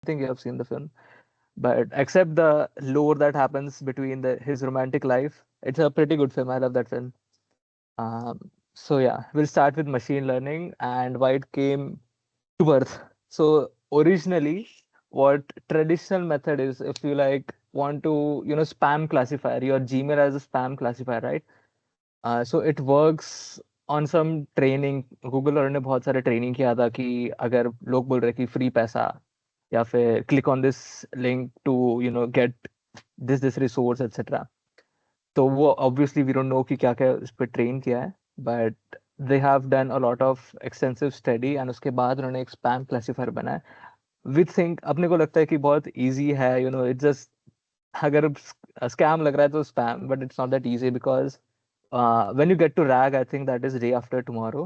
think you have seen the film. But except the lore that happens between his romantic life, it's a pretty good film. I love that film. So yeah, we'll start with machine learning and why it came to birth. So originally, what traditional method is, if you like want to, spam classifier, your Gmail as a spam classifier, right? So it works on some training. Google वालों ने बहुत सारे training किया था कि अगर लोग बोल रहे कि फ्री पैसा या फिर click on this link to get this resource etcetera, तो वो ऑब्वियसली वी डोंट नो कि क्या क्या उस पर ट्रेन किया है, but they have done a lot of extensive study and उसके बाद उन्होंने एक स्पैम क्लासिफायर बनाया. विद थिंक अपने को लगता है कि बहुत इजी है, इट जस्ट अगर स्कैम लग रहा है तो spam, but it's not that easy because when you get to RAG, I think that is day after tomorrow,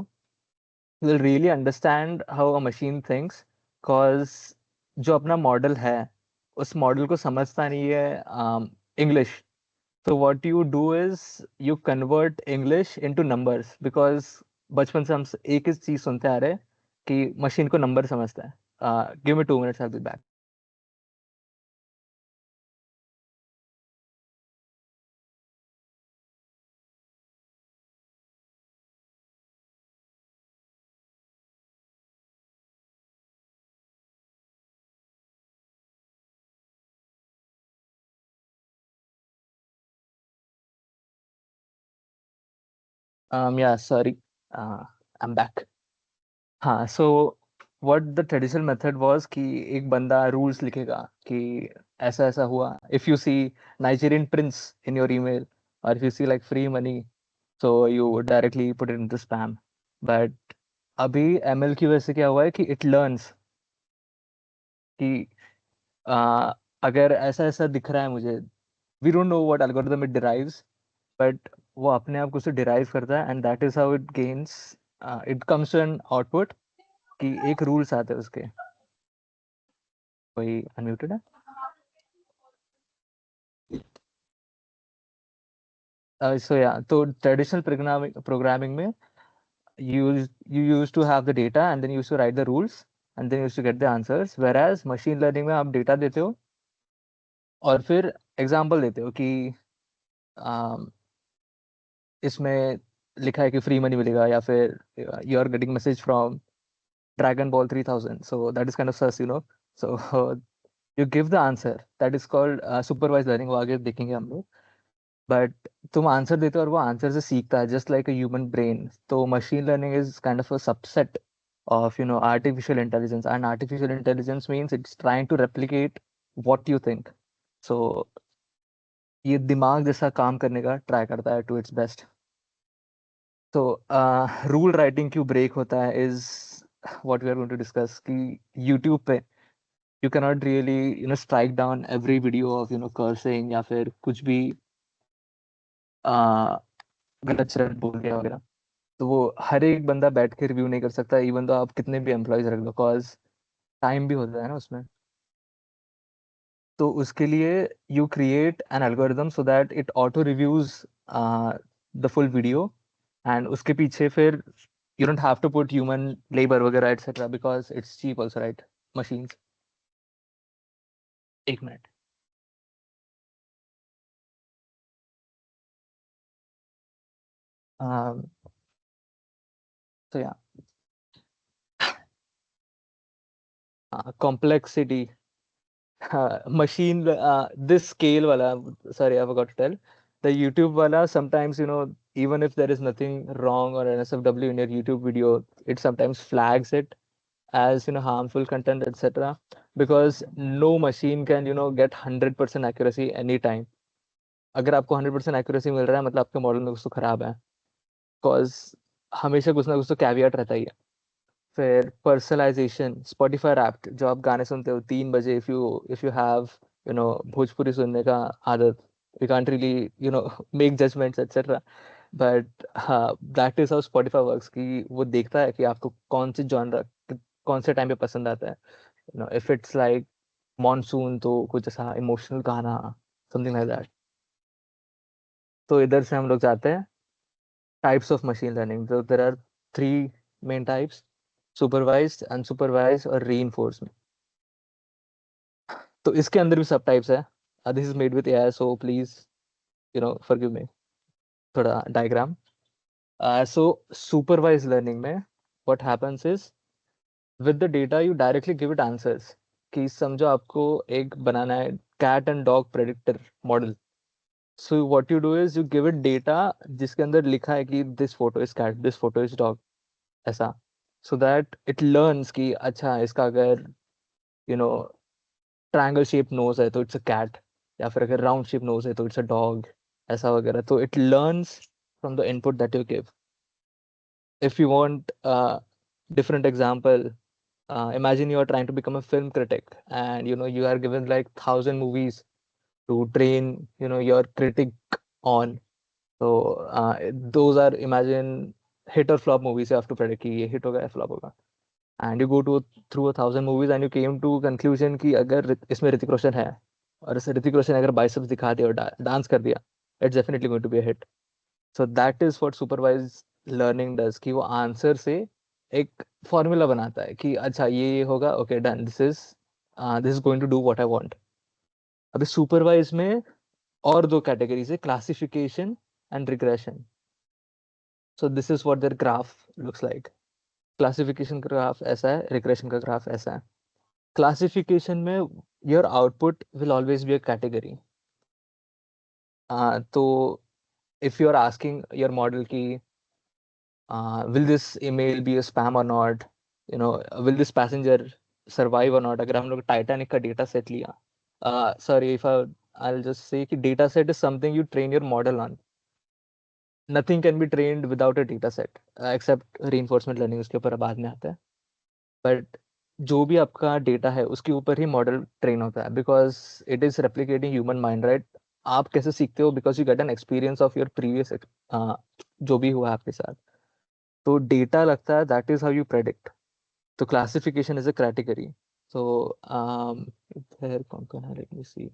you will really understand how a machine thinks, cause जो अपना model है उस model को समझता नहीं है English. So what you do is you convert English into numbers because बचपन से हम एक ही चीज सुनते आ रहे हैं कि मशीन को नंबर समझता है. Give me 2 minutes, I'll be back. Yeah, sorry. Uh, I'm back. हाँ, so what the traditional method was कि एक बंदा रूल्स लिखेगा कि ऐसा ऐसा हुआ. If you see Nigerian prince in your email और if you see like free money, so you directly put it into spam. But अभी एमएल की वजह से क्या हुआ है कि इट लर्न्स कि आ, अगर ऐसा ऐसा दिख रहा है मुझे, we don't know what algorithm it derives, but वो अपने आप कुछ डिराइव करता है and that is how it gains, it comes to an output कि एक रूल्स आते हैं उसके. कोई अनम्यूटेड है? सो या, तो ट्रेडिशनल प्रोग्रामिंग में you used to have the data and then you used to write the rules and then you used to get the answers, whereas machine learning में आप डेटा देते हो और फिर एग्जांपल देते हो कि um, इसमें लिखा है कि फ्री मनी मिलेगा या फिर you are getting message from Dragon Ball 3000, so that is kind of sus, so you give the answer. That is called supervised learning. वो आगे देखेंगे हम लोग. बट तुम आंसर देते हो और वो आंसर से सीखता है just like a human brain. तो machine learning is kind of a subset of artificial intelligence, and artificial intelligence means it's trying to replicate what you think. So ये दिमाग जैसा काम करने का ट्राई करता है टू इट्स बेस्ट. तो रूल राइटिंग क्यों ब्रेक होता है is what we are going to discuss कि यूट्यूब पे you cannot really strike down every video of cursing या फिर कुछ भी uh, गलत शलत बोल दिया वगैरह. तो वो हर एक बंदा बैठ के रिव्यू नहीं कर सकता, इवन तो आप कितने भी एम्प्लॉयज रख लो, कॉज टाइम भी होता है ना उसमें. तो उसके लिए you create an algorithm so that it auto reviews the full video, and उसके पीछे फिर you don't have to put human labour वगैरह etcetera because it's cheap also, right? Machines. एक मिनट. तो या complexity, machine, this scale wala, sorry, I forgot to tell. The YouTube wala, sometimes, even if there is nothing wrong or NSFW in your YouTube video, it sometimes flags it as, harmful content, etc. Because no machine can, get 100% accuracy anytime. अगर आपको 100% accuracy मिल रहा है मतलब आपके model में कुछ तो खराब है, cause हमेशा कुछ ना कुछ तो कैवियट रहता ही है. फिर पर्सनलाइजेशन, स्पॉटिफाई रैप्ट, जो आप गाने सुनते हो 3 बजे, इफ यू हैव भोजपुरी सुनने का आदत, you can't really make judgments etcetera. But हाँ, that is how Spotify works कि वो देखता है कि आपको कौन से जॉनर कौन से टाइम पे पसंद आता है. इफ इट्स लाइक मॉनसून तो कुछ ऐसा इमोशनल गाना, समथिंग लाइक दैट. तो इधर से हम लोग जाते हैं टाइप्स ऑफ मशीन लर्निंग. तो there are 3 main types: supervised, unsupervised और रीइंफोर्समेंट. तो इसके अंदर भी सब टाइप्स है. This is made with AI, so please forgive me. थोड़ा डायग्राम. सो सुपरवाइज लर्निंग में what happens is, with the data you directly give it answers. कि समझो आपको एक बनाना है cat and dog predictor model. So what you do is you give it data जिसके अंदर लिखा है कि this photo is cat, this photo is dog, ऐसा. सो दैट इट लर्न्स कि अच्छा इसका अगर you know triangle shape nose है तो इट्स अ कैट, या फिर अगर राउंड शेप नोज है तो इट्स अ डॉग, ऐसा वगैरह. तो it learns from the input that you give. If you want different example, imagine you are trying to become a film critic, and you are given like 1,000 movies to train your critic on. So those are, imagine, hit or flop movies. You have to predict कि ये hit होगा या flop होगा. And you go through 1,000 movies and you came to conclusion कि अगर इसमें ऋतिक रोशन है, और इस ऋतिक रोशन ने अगर बाइसेप्स दिखा दिया और डांस कर दिया, it's definitely going to be a hit. So that is what supervise learning does, कि वो आंसर से एक फॉर्मूला बनाता है कि अच्छा ये होगा, okay done, this is going to do what I want. अभी सुपरवाइज में और दो कैटेगरीज है, classification and regression. So this is what their graph looks like. Classification का ग्राफ ऐसा है, रिग्रेशन का ग्राफ ऐसा है. क्लासिफिकेशन में your output will always be a category. तो if you are asking your model की will this email be a spam or not, will this passenger survive or not. अगर हम लोग टाइटैनिक का डेटा सेट लिया, sorry if I'll just say कि data set is something you train your model on. Nothing can be trained without a data set, except reinforcement learning, उसके ऊपर बाद में आता है. बट जो भी आपका डेटा है उसके ऊपर ही मॉडल ट्रेन होता है, because it is replicating human mind, right. आप कैसे सीखते हो, because you get an experience of your previous जो भी हुआ आपके साथ. तो डेटा लगता है, that is how you predict. तो क्लासिफिकेशन इज अ कैटेगरी. सो इधर कौन कौन है, लेट मी सी.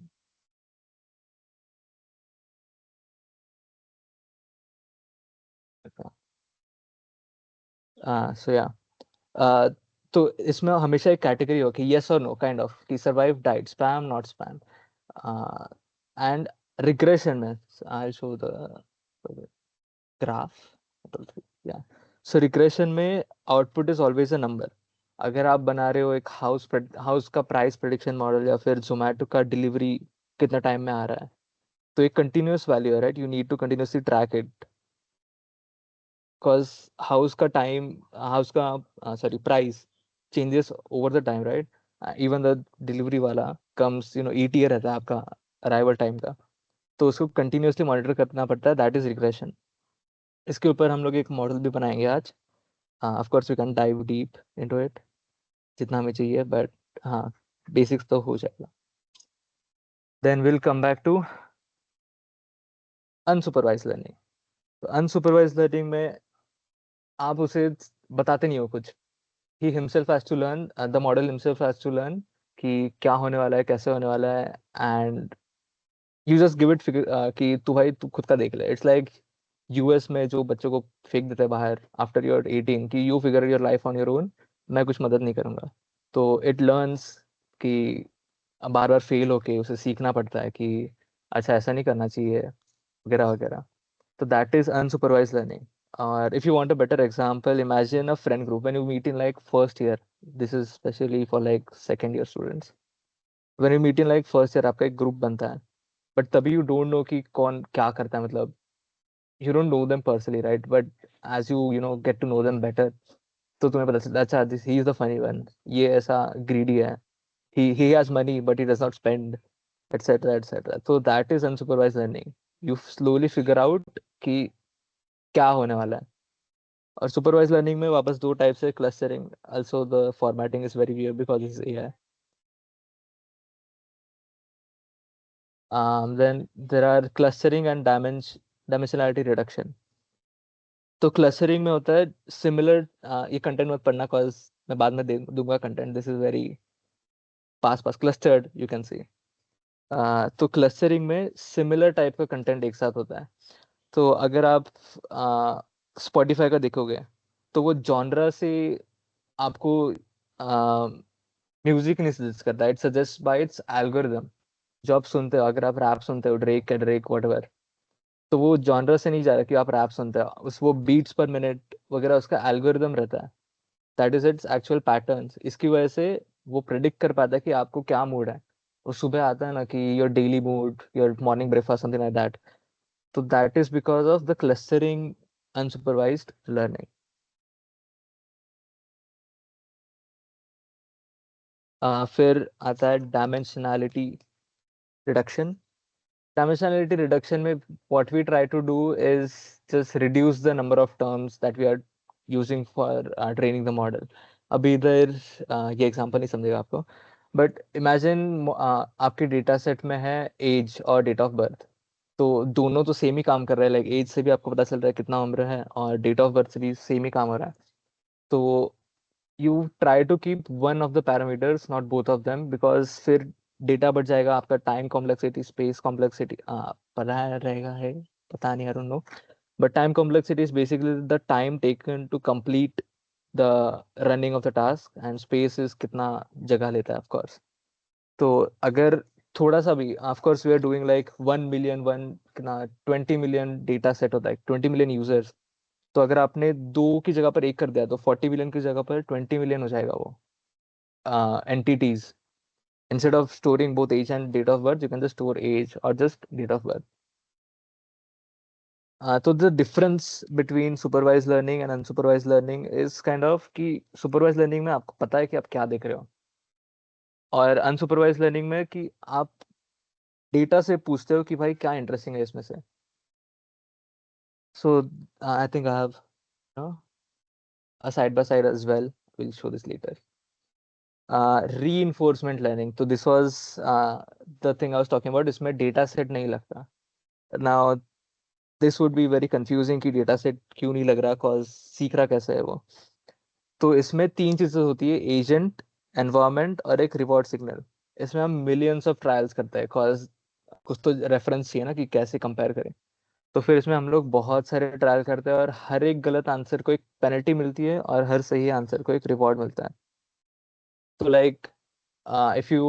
सो या, तो इसमें हमेशा एक कैटेगरी हो कि यस और नो काइंड ऑफ, कि survive, died, spam, not spam. And regression में आई शो द ग्राफ. या, सो रिग्रेशन में output is always a number. अगर आप बना रहे हो एक हाउस का प्राइस प्रेडिक्शन मॉडल, या फिर जोमेटो का डिलीवरी कितना टाइम में आ रहा है, तो एक कंटिन्यूअस वैल्यू है, right. You need to continuously track it, because house का sorry price changes over the time, right. Even the delivery वाला कम्स ईटीए रहता है आपका अराइवल टाइम का. तो उसको कंटिन्यूअसली मॉनिटर करना पड़ता है, दैट इज रिग्रेशन. इसके ऊपर हम लोग एक मॉडल भी बनाएंगे आज. Of course we can dive deep into it जितना हमें चाहिए, बट हाँ, बेसिक्स तो हो जाएगा. Then will come back to unsupervise learning. तो अनसुपरवाइज लर्निंग में आप उसे बताते नहीं हो कुछ. He himself has to learn, the model himself has to learn कि क्या होने वाला है, कैसे होने वाला है. And you just give it figure कि तू भाई तू खुद का देख ले. इट्स लाइक यूएस में जो बच्चों को फेंक देते हैं बाहर आफ्टर यूर 18 कि you figure your life on your own, मैं कुछ मदद नहीं करूंगा. तो इट लर्न्स कि बार बार फेल होके उसे सीखना पड़ता है कि अच्छा ऐसा नहीं करना चाहिए, वगैरह वगैरह. तो दैट इज अनसुपरवाइज लर्निंग. और if you want a better example, imagine a friend group when you meet in like first year. This is especially for like second year students. When you meet in like first year, आपका एक group बनता है, but तभी you don't no कि कौन क्या करता है. मतलब you don't know them personally, right. But as you get to know them better, तो तुम्हें पता चलता है अच्छा this he is the funny one, ये ऐसा ग्रीडी है, he has money but he does not spend, etc etc. So that is unsupervised learning. You slowly figure out कि क्या होने वाला है. और सुपरवाइज लर्निंग में वापस दो टाइप से, clustering, also the formatting is very weird because it's AI. Then there are clustering and dimensionality reduction. तो क्लस्टरिंग में होता है सिमिलर, ये कंटेंट मत पढ़ना कॉज मैं बाद में दे दूंगा content, this is very pass pass clustered you can see. तो क्लस्टरिंग में सिमिलर टाइप का कंटेंट एक साथ होता है. तो अगर आप स्पॉटिफाई का देखोगे, तो वो जॉनरा से आपको म्यूजिक नहीं सजेस्ट करता, it suggest bye it's algorithm. जो आप सुनते हो, अगर आप रैप सुनते हो, ड्रेक का ड्रेक वट, तो वो जॉनर से नहीं जा रहा कि आप रैप सुनते हो, उस वो बीट्स पर मिनट वगैरह उसका एल्गोरिदम रहता है। That is its actual patterns. इसकी वजह से वो प्रिडिक्ट कर पाता है कि आपको क्या मूड है। वो सुबह आता है ना कि your daily mood, your morning breakfast, something like that. तो that is because of the clustering, unsupervised learning. फिर आता है डायमेंशनैलिटी रिडक्शन। Dimensionality reduction में what we try to do is just reduce the number of terms that we are using for training the model. अभी इधर ये example नहीं समझेगा आपको, बट इमेजिन आपके डेटा सेट में है एज और डेट ऑफ बर्थ। तो दोनों तो सेम ही काम कर रहे हैं, लाइक एज से भी आपको पता चल रहा है कितना उम्र है, और डेट ऑफ बर्थ से भी सेम ही काम हो रहा है। तो you try to keep one of the parameters, not both of them, because फिर डेटा बढ़ जाएगा आपका, टाइम कॉम्प्लेक्सिटी, स्पेस कॉम्प्लेक्सिटी पता रहेगा है, पता नहीं, I don't know. But time complexity is basically the time taken to complete the running of the task, and space is कितना जगह लेता है ऑफ कोर्स। तो अगर थोड़ा सा भी, of course we are doing like 1 million, one कितना 20 मिलियन डेटा सेट होता है, 20 मिलियन यूजर्स। तो अगर आपने दो की जगह पर एक कर दिया, तो 40 मिलियन की जगह पर 20 मिलियन हो जाएगा वो entities. Instead of storing both age and date of birth, you can just store age or just date of birth. So the difference between supervised learning and unsupervised learning is kind of कि supervised learning में आपको पता है कि आप क्या देख रहे हो, और unsupervised learning में कि आप डेटा से पूछते हो कि भाई क्या इंटरेस्टिंग है इसमें से। So I think I have, you know, a side by side as well. We'll show this later. Reinforcement learning. So this was the thing I was talking about. इसमें data set नहीं लगता. Now this would be very confusing कि data set क्यों नहीं लग रहा, cause सीख रहा कैसे है वो। तो इसमें तीन चीजें होती है, एजेंट, एनवायरनमेंट और एक रिवॉर्ड सिग्नल। इसमें हम मिलियंस ऑफ ट्रायल्स करते हैं, कॉज कुछ तो रेफरेंस चाहिए ना कि कैसे कंपेयर करें। तो फिर इसमें हम लोग बहुत सारे ट्रायल करते हैं, और हर एक गलत आंसर को एक पेनल्टी मिलती है, और हर सही आंसर को एक रिवॉर्ड मिलता है। तो like if you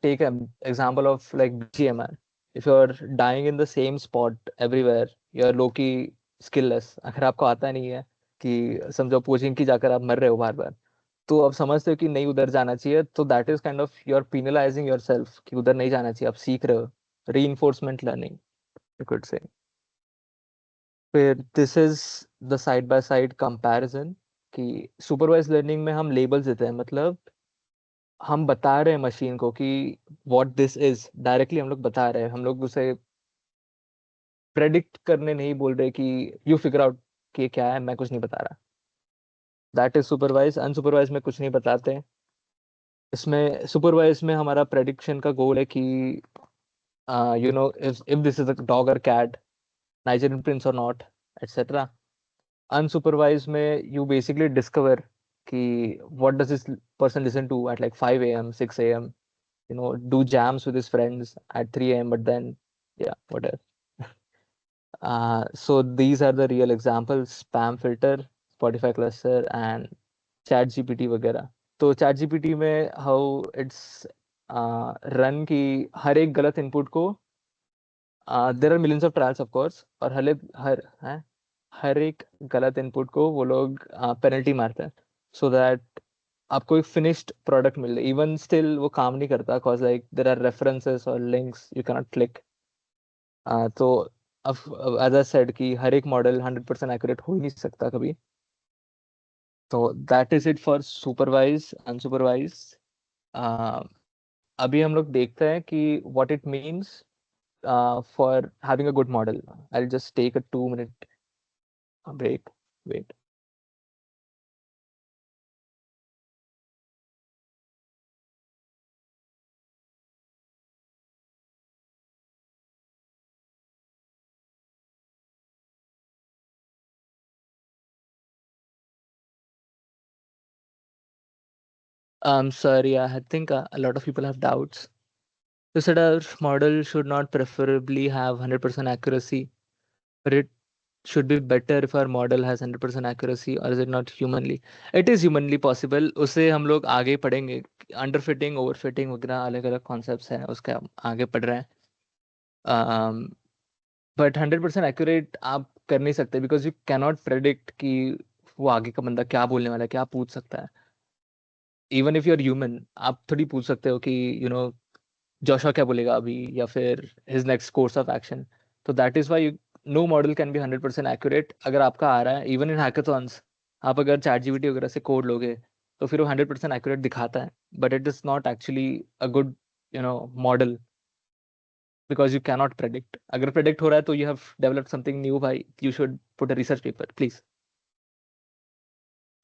take an example of like BGMI, if you're dying in the same spot everywhere, you're low-key skillless। अगर आपको आता नहीं है कि समझो पोचिंग की जाकर आप मर रहे हो बार बार, तो आप समझते हो कि नहीं उधर जाना चाहिए, तो that is kind of you are penalizing yourself कि उधर नहीं जाना चाहिए, आप सीख रहे हो। reinforcement learning you could say। फिर this is the side by side comparison, कि सुपरवाइज लर्निंग में हम लेबल्स देते हैं, मतलब हम बता रहे हैं मशीन को कि व्हाट दिस इज, डायरेक्टली हम लोग बता रहे हैं, हम लोग उसे प्रेडिक्ट करने नहीं बोल रहे कि यू फिगर आउट कि ये क्या है, मैं कुछ नहीं बता रहा। That is supervise. अनसुपरवाइज में कुछ नहीं बताते। इसमें सुपरवाइज में हमारा प्रेडिक्शन का गोल है कि you know if this is a dog और कैट, नाइजीरियन प्रिंस और नॉट, एटसेट्रा। अनसुपरवाइज में यू बेसिकली डिस्कवर कि what does this person listen to at like 5 a.m., 6 a.m., do jams with his friends at 3 a.m., but then, yeah, whatever. So these are the real examples: spam filter, Spotify cluster, and ChatGPT वगैरह। तो ChatGPT में how it's run की हर एक गलत input को, there are millions of trials of course, और हर एक गलत इनपुट को वो लोग पेनल्टी मारते हैं, सो दैट आपको एक फिनिश्ड प्रोडक्ट मिले। इवन स्टिल वो काम नहीं करता, cause like there are references और लिंक्स यू कैनॉट क्लिक। तो अब एज आई सेड कि हर एक मॉडल 100% एक्यूरेट हो ही नहीं सकता कभी। तो that is it for supervise unsupervise. अभी हम लोग देखते हैं कि what it means for having a good model. I will just take a 2 minute break, wait। Sorry, I think a lot of people have doubts. You said our model should not preferably have 100% accuracy, but it should be better if our model has 100% accuracy, or is it not humanly? It is humanly possible. उसे हम लोग आगे पढ़ेंगे. Under fitting, over fitting वगैरह अलग अलग concepts हैं, उसके हम आगे पढ़ रहे हैं. बट 100% एक्यूरेट आप कर नहीं सकते, बिकॉज यू कैनॉट प्रेडिक्ट कि वो आगे का बंदा क्या बोलने वाला है, क्या पूछ सकता है. Even if you are human, आप थोड़ी पूछ सकते हो कि जोशुआ क्या बोलेगा अभी, या फिर his next course of action. तो that is why no model can be 100% accurate. अगर आपका आ रहा है इवन इन हैकाथॉन्स, आप अगर चैट जीपीटी वगैरह से कोड लोगे तो फिर वो 100% एक्यूरेट दिखाता है, but it is not actually a good model, because you cannot predict. अगर प्रेडिक्ट हो रहा है तो you have developed something new भाई, you should put a research paper please.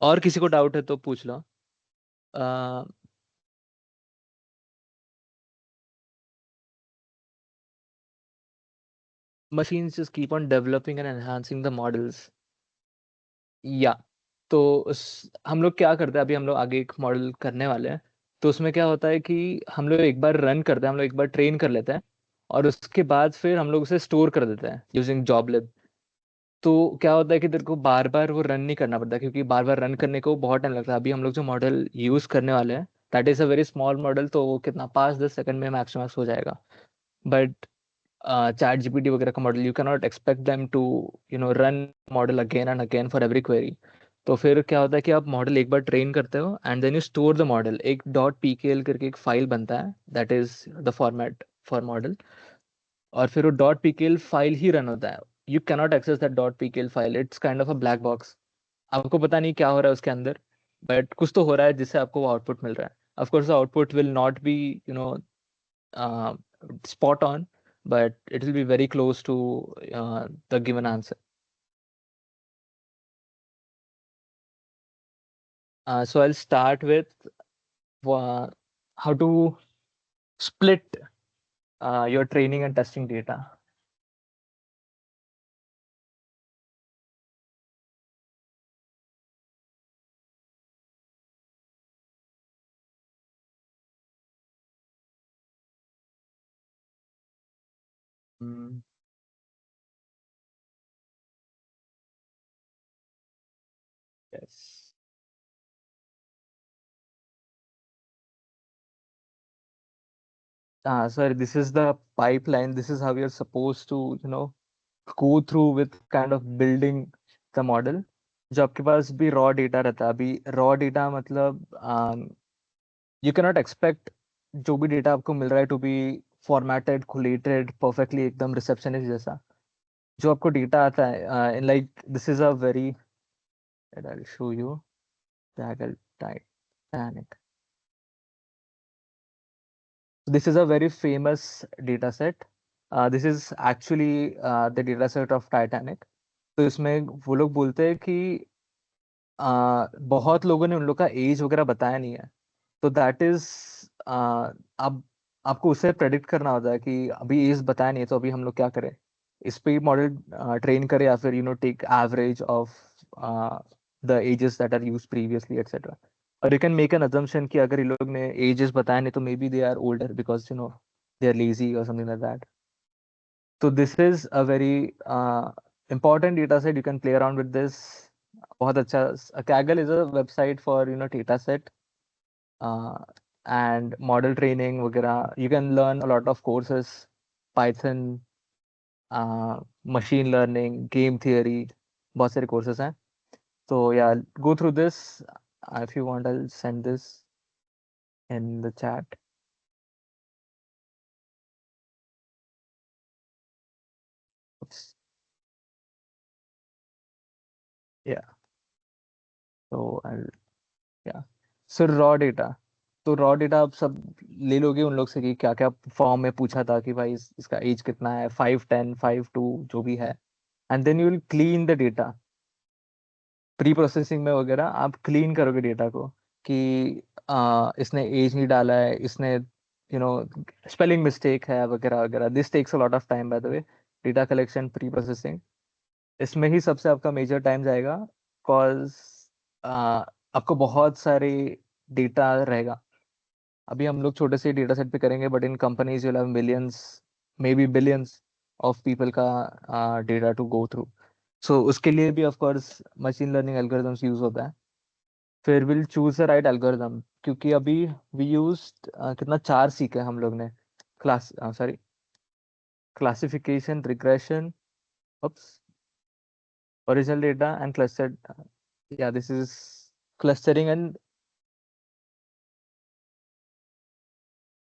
और किसी को डाउट है तो पूछ लो. Machines just keep on developing and enhancing the models. या तो हम लोग क्या करते हैं, अभी हम लोग आगे एक मॉडल करने वाले हैं. तो उसमें क्या होता है कि हम लोग एक बार रन करते हैं, हम लोग एक बार ट्रेन कर लेते हैं, और उसके बाद फिर हम लोग उसे स्टोर कर देते हैं यूजिंग जॉबलिब. तो क्या होता है कि तेरे को बार बार वो रन नहीं करना पड़ता, क्योंकि बार बार रन करने को बहुत टाइम लगता है. अभी हम लोग जो मॉडल यूज करने वाले हैं, that is a very small model, तो वो कितना 5-10 सेकंड में मैक्स मैक्स हो जाएगा. बट चैट जीपीटी वगैरह का model, you can not expect them to run model again and again for every query. तो फिर क्या होता है कि आप मॉडल एक बार ट्रेन करते हो and then you store the model. एक डॉट पीकेएल करके एक फाइल बनता है, that is the format for model. और फिर वो डॉट पीकेएल फाइल ही रन होता है. You cannot access that dot PKL file, it's kind of a black box. आपको पता नहीं क्या हो रहा है उसके अंदर, बट कुछ तो हो रहा है जिससे आपको वो आउटपुट मिल रहा है. Of course output will not B uh, spot on, but it will be very close to the given answer. So I'll start with uh, how to split your training and testing data. Mm, yes. Sorry, this is the pipeline. This is how you're supposed to, go through with kind of building the model. जो आपके पास भी raw data रहता है, अभी raw data मतलब you cannot expect जो भी data आपको मिल रहा है to be formatted, collated perfectly, एकदम रिसेप्शनिस्ट जैसा. जो आपको डेटा आता है, in like this is a very, I show you Titanic. This is a very famous data set. This is actually the data set of Titanic. तो इसमें वो लोग बोलते हैं कि बहुत लोगों ने उन लोग का एज वगैरह बताया नहीं है. तो दैट इज अब आपको उससे प्रेडिक्ट करना होता है कि अभी एज बताया नहीं है, तो अभी हम लोग क्या करें. इस पे मॉडल ट्रेन करें, या फिर take average of the ages that are use previously etcetera. और you can make an assumption कि अगर ये लोग ने एजेस बताया नहीं, तो maybe they are older because they are lazy और समथिंग लाइक दैट. तो this is a very important data set. You can play around with this. बहुत अच्छा. Kaggle is a website for data set uh, and model training वगैरह. You can learn a lot of courses, Python, machine learning, game theory, बहुत सारे courses हैं. So yeah, go through this. If you want, I'll send this in the chat. Oops. Yeah. So I'll yeah. So raw data. तो raw data आप सब ले लोगे उन लोग से कि क्या क्या फॉर्म में पूछा था, कि भाई इसका एज कितना है, 5'10", 5'2", जो भी है. And then you will clean the data. Preprocessing में वगैरह आप क्लीन करोगे डेटा को, कि इसने एज नहीं डाला है, इसने स्पेलिंग मिस्टेक है वगैरह वगैरह. This takes a lot of time by the way. Data collection, preprocessing, इसमें ही सबसे आपका मेजर टाइम जाएगा. कॉज आपको बहुत सारे डेटा रहेगा. अभी हम लोग छोटे से डेटा सेट पे करेंगे, but in companies you'll have millions, may be billions of people का डेटा टू गो थ्रू. सो उसके लिए भी of course machine learning algorithms use होता है। फिर will choose the right algorithm, क्योंकि अभी वी यूज कितना 4 सीखे हम लोग ने। Class sorry classification, regression, original data and cluster. या दिस इज क्लस्टरिंग एंड।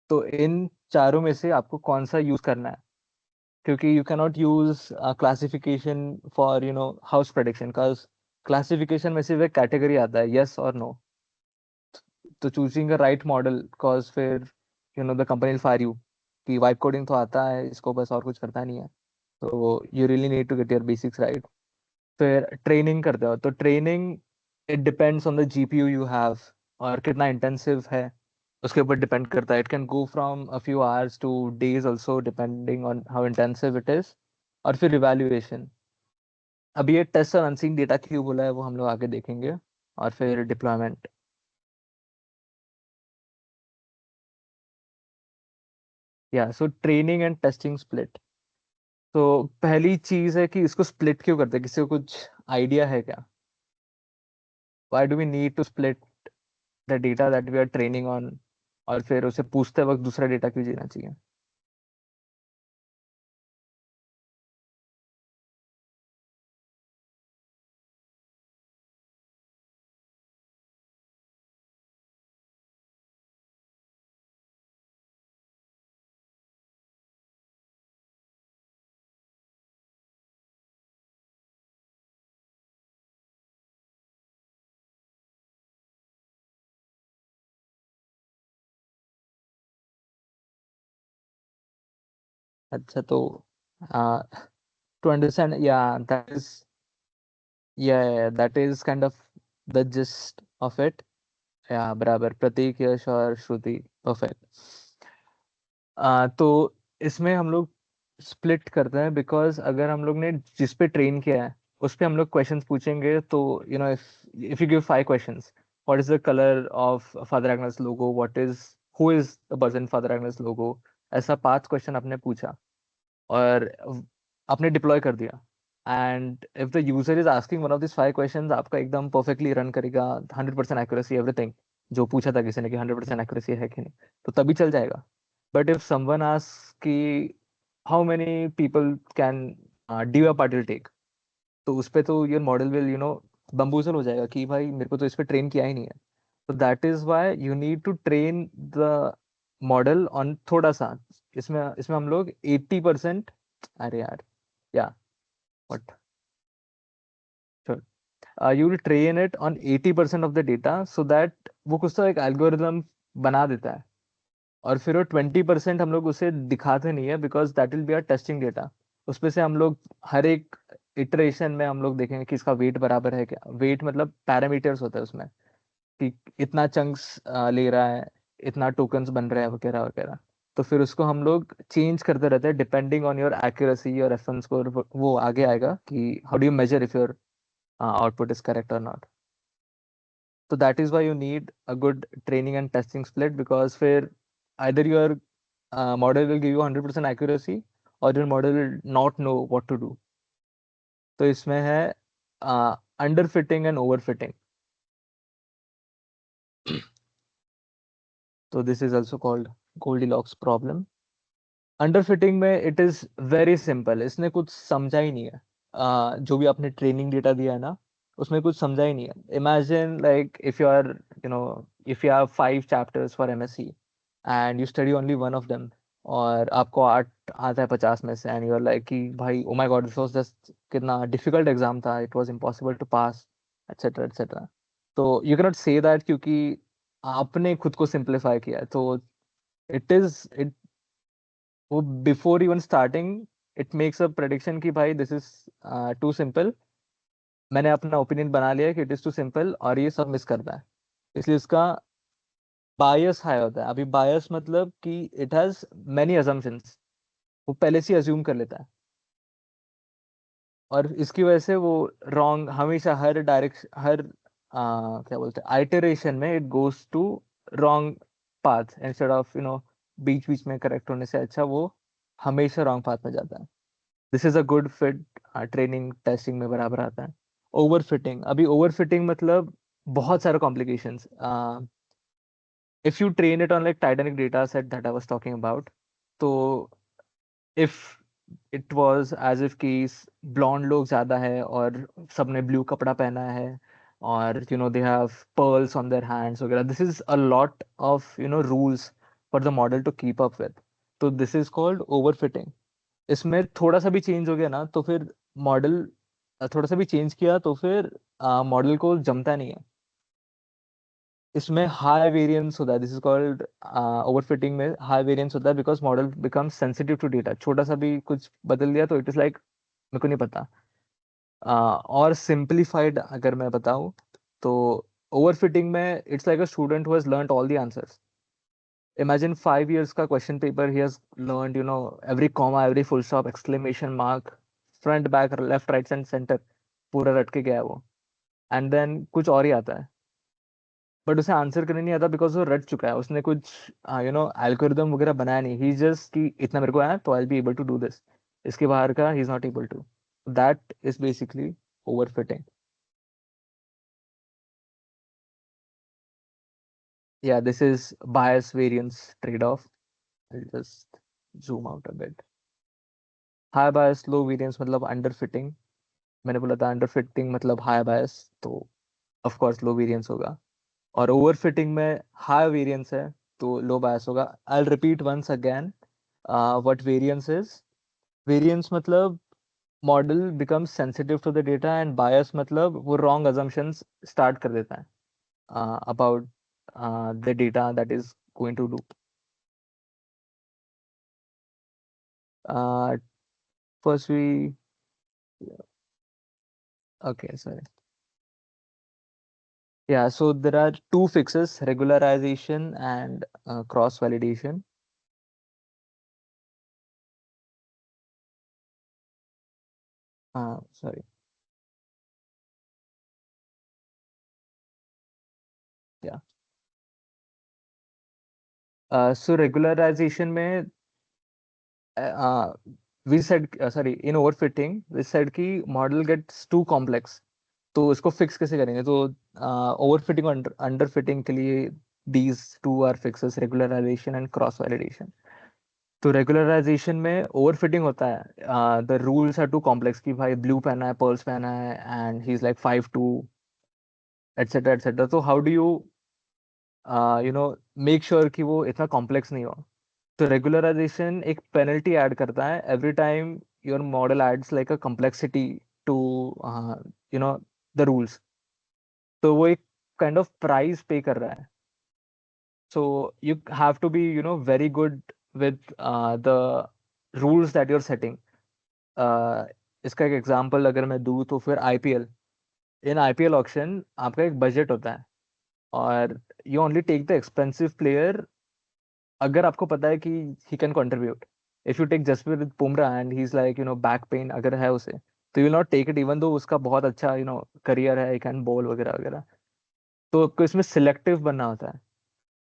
तो इन चारों में से आपको कौन सा यूज करना है, क्योंकि you can not use classification for house prediction, because classification में सिर्फ एक कैटेगरी आता है, यस और नो। तो choosing a right model, because फिर the company will fire you कि वाइप कोडिंग तो आता है इसको, बस और कुछ करता नहीं है। तो you really need to get your basics right. फिर ट्रेनिंग करते हो, तो training it depends on the GPU you have, और कितना इंटेंसिव है उसके ऊपर डिपेंड करता है। It can go from a few hours to days also, depending on how intensive it is. और फिर इवेल्युएशन। अभी ये टेस्ट और अनसीन डेटा क्यों बोला है वो हम लोग आगे देखेंगे। और फिर डिप्लॉयमेंट। या so training and testing split. तो पहली चीज है कि इसको स्प्लिट क्यों करते हैं, किसी को कुछ आइडिया है क्या? Why do we need to split the data that we are training on, और फिर उसे पूछते वक्त दूसरा डेटा क्यों जीना चाहिए? अच्छा, तो टू अंडरस्टैंड, या that is kind of the gist of it. या बराबर, प्रतीक, यश और श्रुति, परफेक्ट। तो इसमें हम लोग स्प्लिट करते हैं, बिकॉज अगर हम लोग ने जिस पे ट्रेन किया है उस पे हम लोग क्वेश्चंस पूछेंगे, तो if you give 5 questions, what is the colour of father Agnes logo, what is who is the person father Agnes logo, ऐसा 5 क्वेश्चन आपने पूछा और आपने डिप्लॉय कर दिया। And if the user is asking one of this 5 questions, आपका एकदम perfectly run करेगा, 100% एक्यूरेसी, एवरीथिंग जो पूछा था किसी ने कि 100% एक्यूरेसी है कि नहीं, तो तभी चल जाएगा। बट इफ समवन आस्क कि how many people can do a part will take, तो उस पे तो योर मॉडल विल बम्बूजल हो जाएगा कि भाई मेरे को तो इस पे ट्रेन किया ही नहीं है। तो that is why you need to train the model on थोड़ा सा। इसमें इसमें हम लोग 80%। अरे यार, या what, you will train it on 80% of the data, so that वो कुछ तो एक एल्गोरिदम बना देता है। और फिर वो 20% हम लोग उसे दिखाते नहीं है, because that will be our testing data. उसमें से हम लोग हर एक इटरेशन में हम लोग देखेंगे कि इसका वेट बराबर है क्या। वेट मतलब पैरामीटर्स होता है उसमें, कि इतना चंक्स ले रहा है, इतना टोकन्स बन रहे हैं, वगैरह वगैरह। तो फिर उसको हम लोग चेंज करते रहते हैं डिपेंडिंग ऑन योर एक्यूरेसी और रेफरेंस स्कोर। वो आगे आएगा कि how do you measure if your output is correct or not. So that is why you need a good training and testing split, because फिर either your model will give you 100% accuracy, or your model will not know what to do. तो इसमें है under fitting and over fitting. तो this is also called Goldilocks problem. Under fitting में it is very simple, इसने कुछ समझा ही नहीं है। जो भी आपने ट्रेनिंग डेटा दिया है ना, उसमें कुछ समझा ही नहीं है। Imagine like if you are if you have 5 chapters for MSc and you study only one of them, और आपको 8 आता है 50 में से, एंड यू आर लाइक कि भाई oh my god, this was just कितना डिफिकल्ट एग्जाम था, it was impossible to pass, etcetera etcetera. तो you can not say that, क्योंकि आपने खुद को सिंप्लीफाई किया है। तो इट इज वो before even starting it makes a prediction कि भाई दिस इज टू सिंपल। मैंने अपना ओपिनियन बना लिया कि इट इज टू सिंपल, और ये सब मिस करता है, इसलिए इसका बायस हाई होता है। अभी बायस मतलब कि इट हैज मेनी अजम्पशंस, वो पहले से अज्यूम कर लेता है, और इसकी वजह से वो रॉन्ग हमेशा, हर डायरेक्शन, हर क्या बोलते हैं, आइटरेशन में it goes to wrong path, instead of बीच बीच में करेक्ट होने से अच्छा वो हमेशा रॉन्ग पाथ में जाता है। This is a good fit, training testing में बराबर आता है। ओवर फिटिंग, अभी ओवर फिटिंग मतलब बहुत सारे complications. If you train it on like Titanic data set that I was talking about, तो if it was as if कि ब्लॉन्ड लोग ज्यादा है और सबने ब्लू कपड़ा पहना है, और they have pearls on their hands वगैरह, this is a lot of rules for the model to keep up with. तो this is called over fitting. इसमें थोड़ा सा भी चेंज हो गया ना तो फिर मॉडल, थोड़ा सा भी चेंज किया तो फिर मॉडल को जमता नहीं है। इसमें हाई वेरिएंस होता है, दिस इज कॉल्ड ओवरफिटिंग में हाई वेरिएंस होता है, because model become sensitive to data. छोटा सा भी कुछ बदल दिया तो इट इज लाइक मेरे को नहीं पता। और सिंपलीफाइड अगर मैं बताऊं तो ओवरफिटिंग में it's like a student who has learned all the answers. Imagine 5 years का question paper, he has learned every comma, every full stop, exclamation mark, front back, left right and center, पूरा रट के गया है वो। And then कुछ और ही आता है, बट उसे आंसर करने नहीं आता बिकॉज वो रट चुका है, उसने कुछ एल्गोरिदम वगैरह बनाया नहीं। ही जस्ट कि इतना मेरे को आया तो I be able to do this, इसके बाहर का ही is not able to. That is basically over fitting. या this is bias variance trade off. Just zoom out a bit. High bias low variance मतलब अंडर फिटिंग। मैंने बोला था under fitting मतलब हाई बायस, तो ऑफ कोर्स लो वेरिएंस होगा। और over fitting में हाई वेरिएंस है तो लो बायस होगा। I will repeat once again what variance is. Variance मतलब model becomes sensitive to the data, and bias मतलब वो रॉन्ग अजम्पशंस स्टार्ट कर देता है about the data that is going to do. First we okay sorry. Yeah, so there are two fixes, regularization and cross validation. Sorry. Yeah. So regularization में we said sorry, in overfitting we said कि model gets too complex, तो इसको fix कैसे करेंगे? तो overfitting और under fitting के लिए these two are fixes, regularization and cross validation. तो रेगुलराइजेशन में ओवरफिटिंग होता है, the rules are too complex कि भाई ब्लू पहना है, पर्ल्स पहना है, and he is like 5'2", etcetera etcetera. तो how do you make sure कि वो इतना कॉम्प्लेक्स नहीं हो? तो रेगुलराइजेशन एक पेनल्टी ऐड करता है every time your model adds like a complexity to you know the rules. तो वो एक काइंड ऑफ प्राइस पे कर रहा है। So you have to be very good with the rules that you're setting. इसका एक एग्जांपल अगर मैं दूं तो फिर आईपीएल, इन आईपीएल ऑक्शन आपका एक बजट होता है, और you only take the expensive player अगर आपको पता है कि he can contribute. If you take Jasprit Bumrah and he is like back pain अगर है उसे, तो you not take it even though उसका बहुत अच्छा करियर है, ही कैन बॉल वगैरह वगैरह। तो आपको इसमें सिलेक्टिव बनना होता है।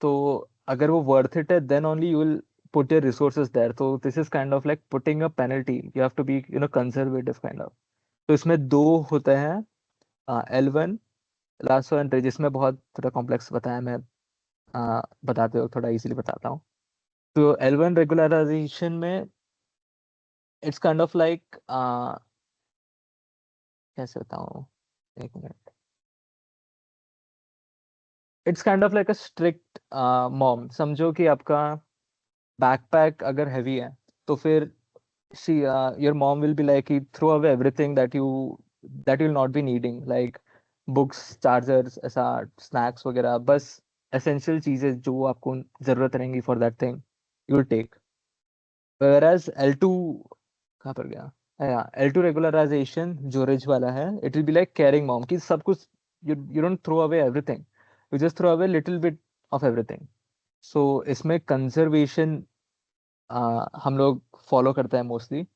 तो अगर वो वर्थ इट है then only you will put your resources there. तो this is kind of like putting a penalty, you have to be conservative kind of. तो इसमें दो होते हैं, L1 लास्ट वन, जिसमें बहुत थोड़ा कॉम्प्लेक्स बताया मैं, बताते हो थोड़ा इजीली बताता हूँ। तो L1 रेगुलराइजेशन में इट्स काइंड ऑफ लाइक, कैसे बताऊँ, एक minute. It's kind of like a strict mom. समझो कि आपका बैकपैक अगर हैवी है तो फिर she your mom will be like throw away everything that you will not be needing, like books, chargers, ऐसा स्नैक्स वगैरह, बस एसेंशियल चीजें जो आपको जरूरत रहेंगी for that thing you will take. whereas L2 कहाँ पर गया, या L2 रेगुलराइजेशन जो रिज वाला है, it will be like caring mom कि सब कुछ, you don't throw away everything, you just throw away little bit of everything. So इसमें कंजर्वेशन हम लोग फॉलो करते हैं मोस्टली।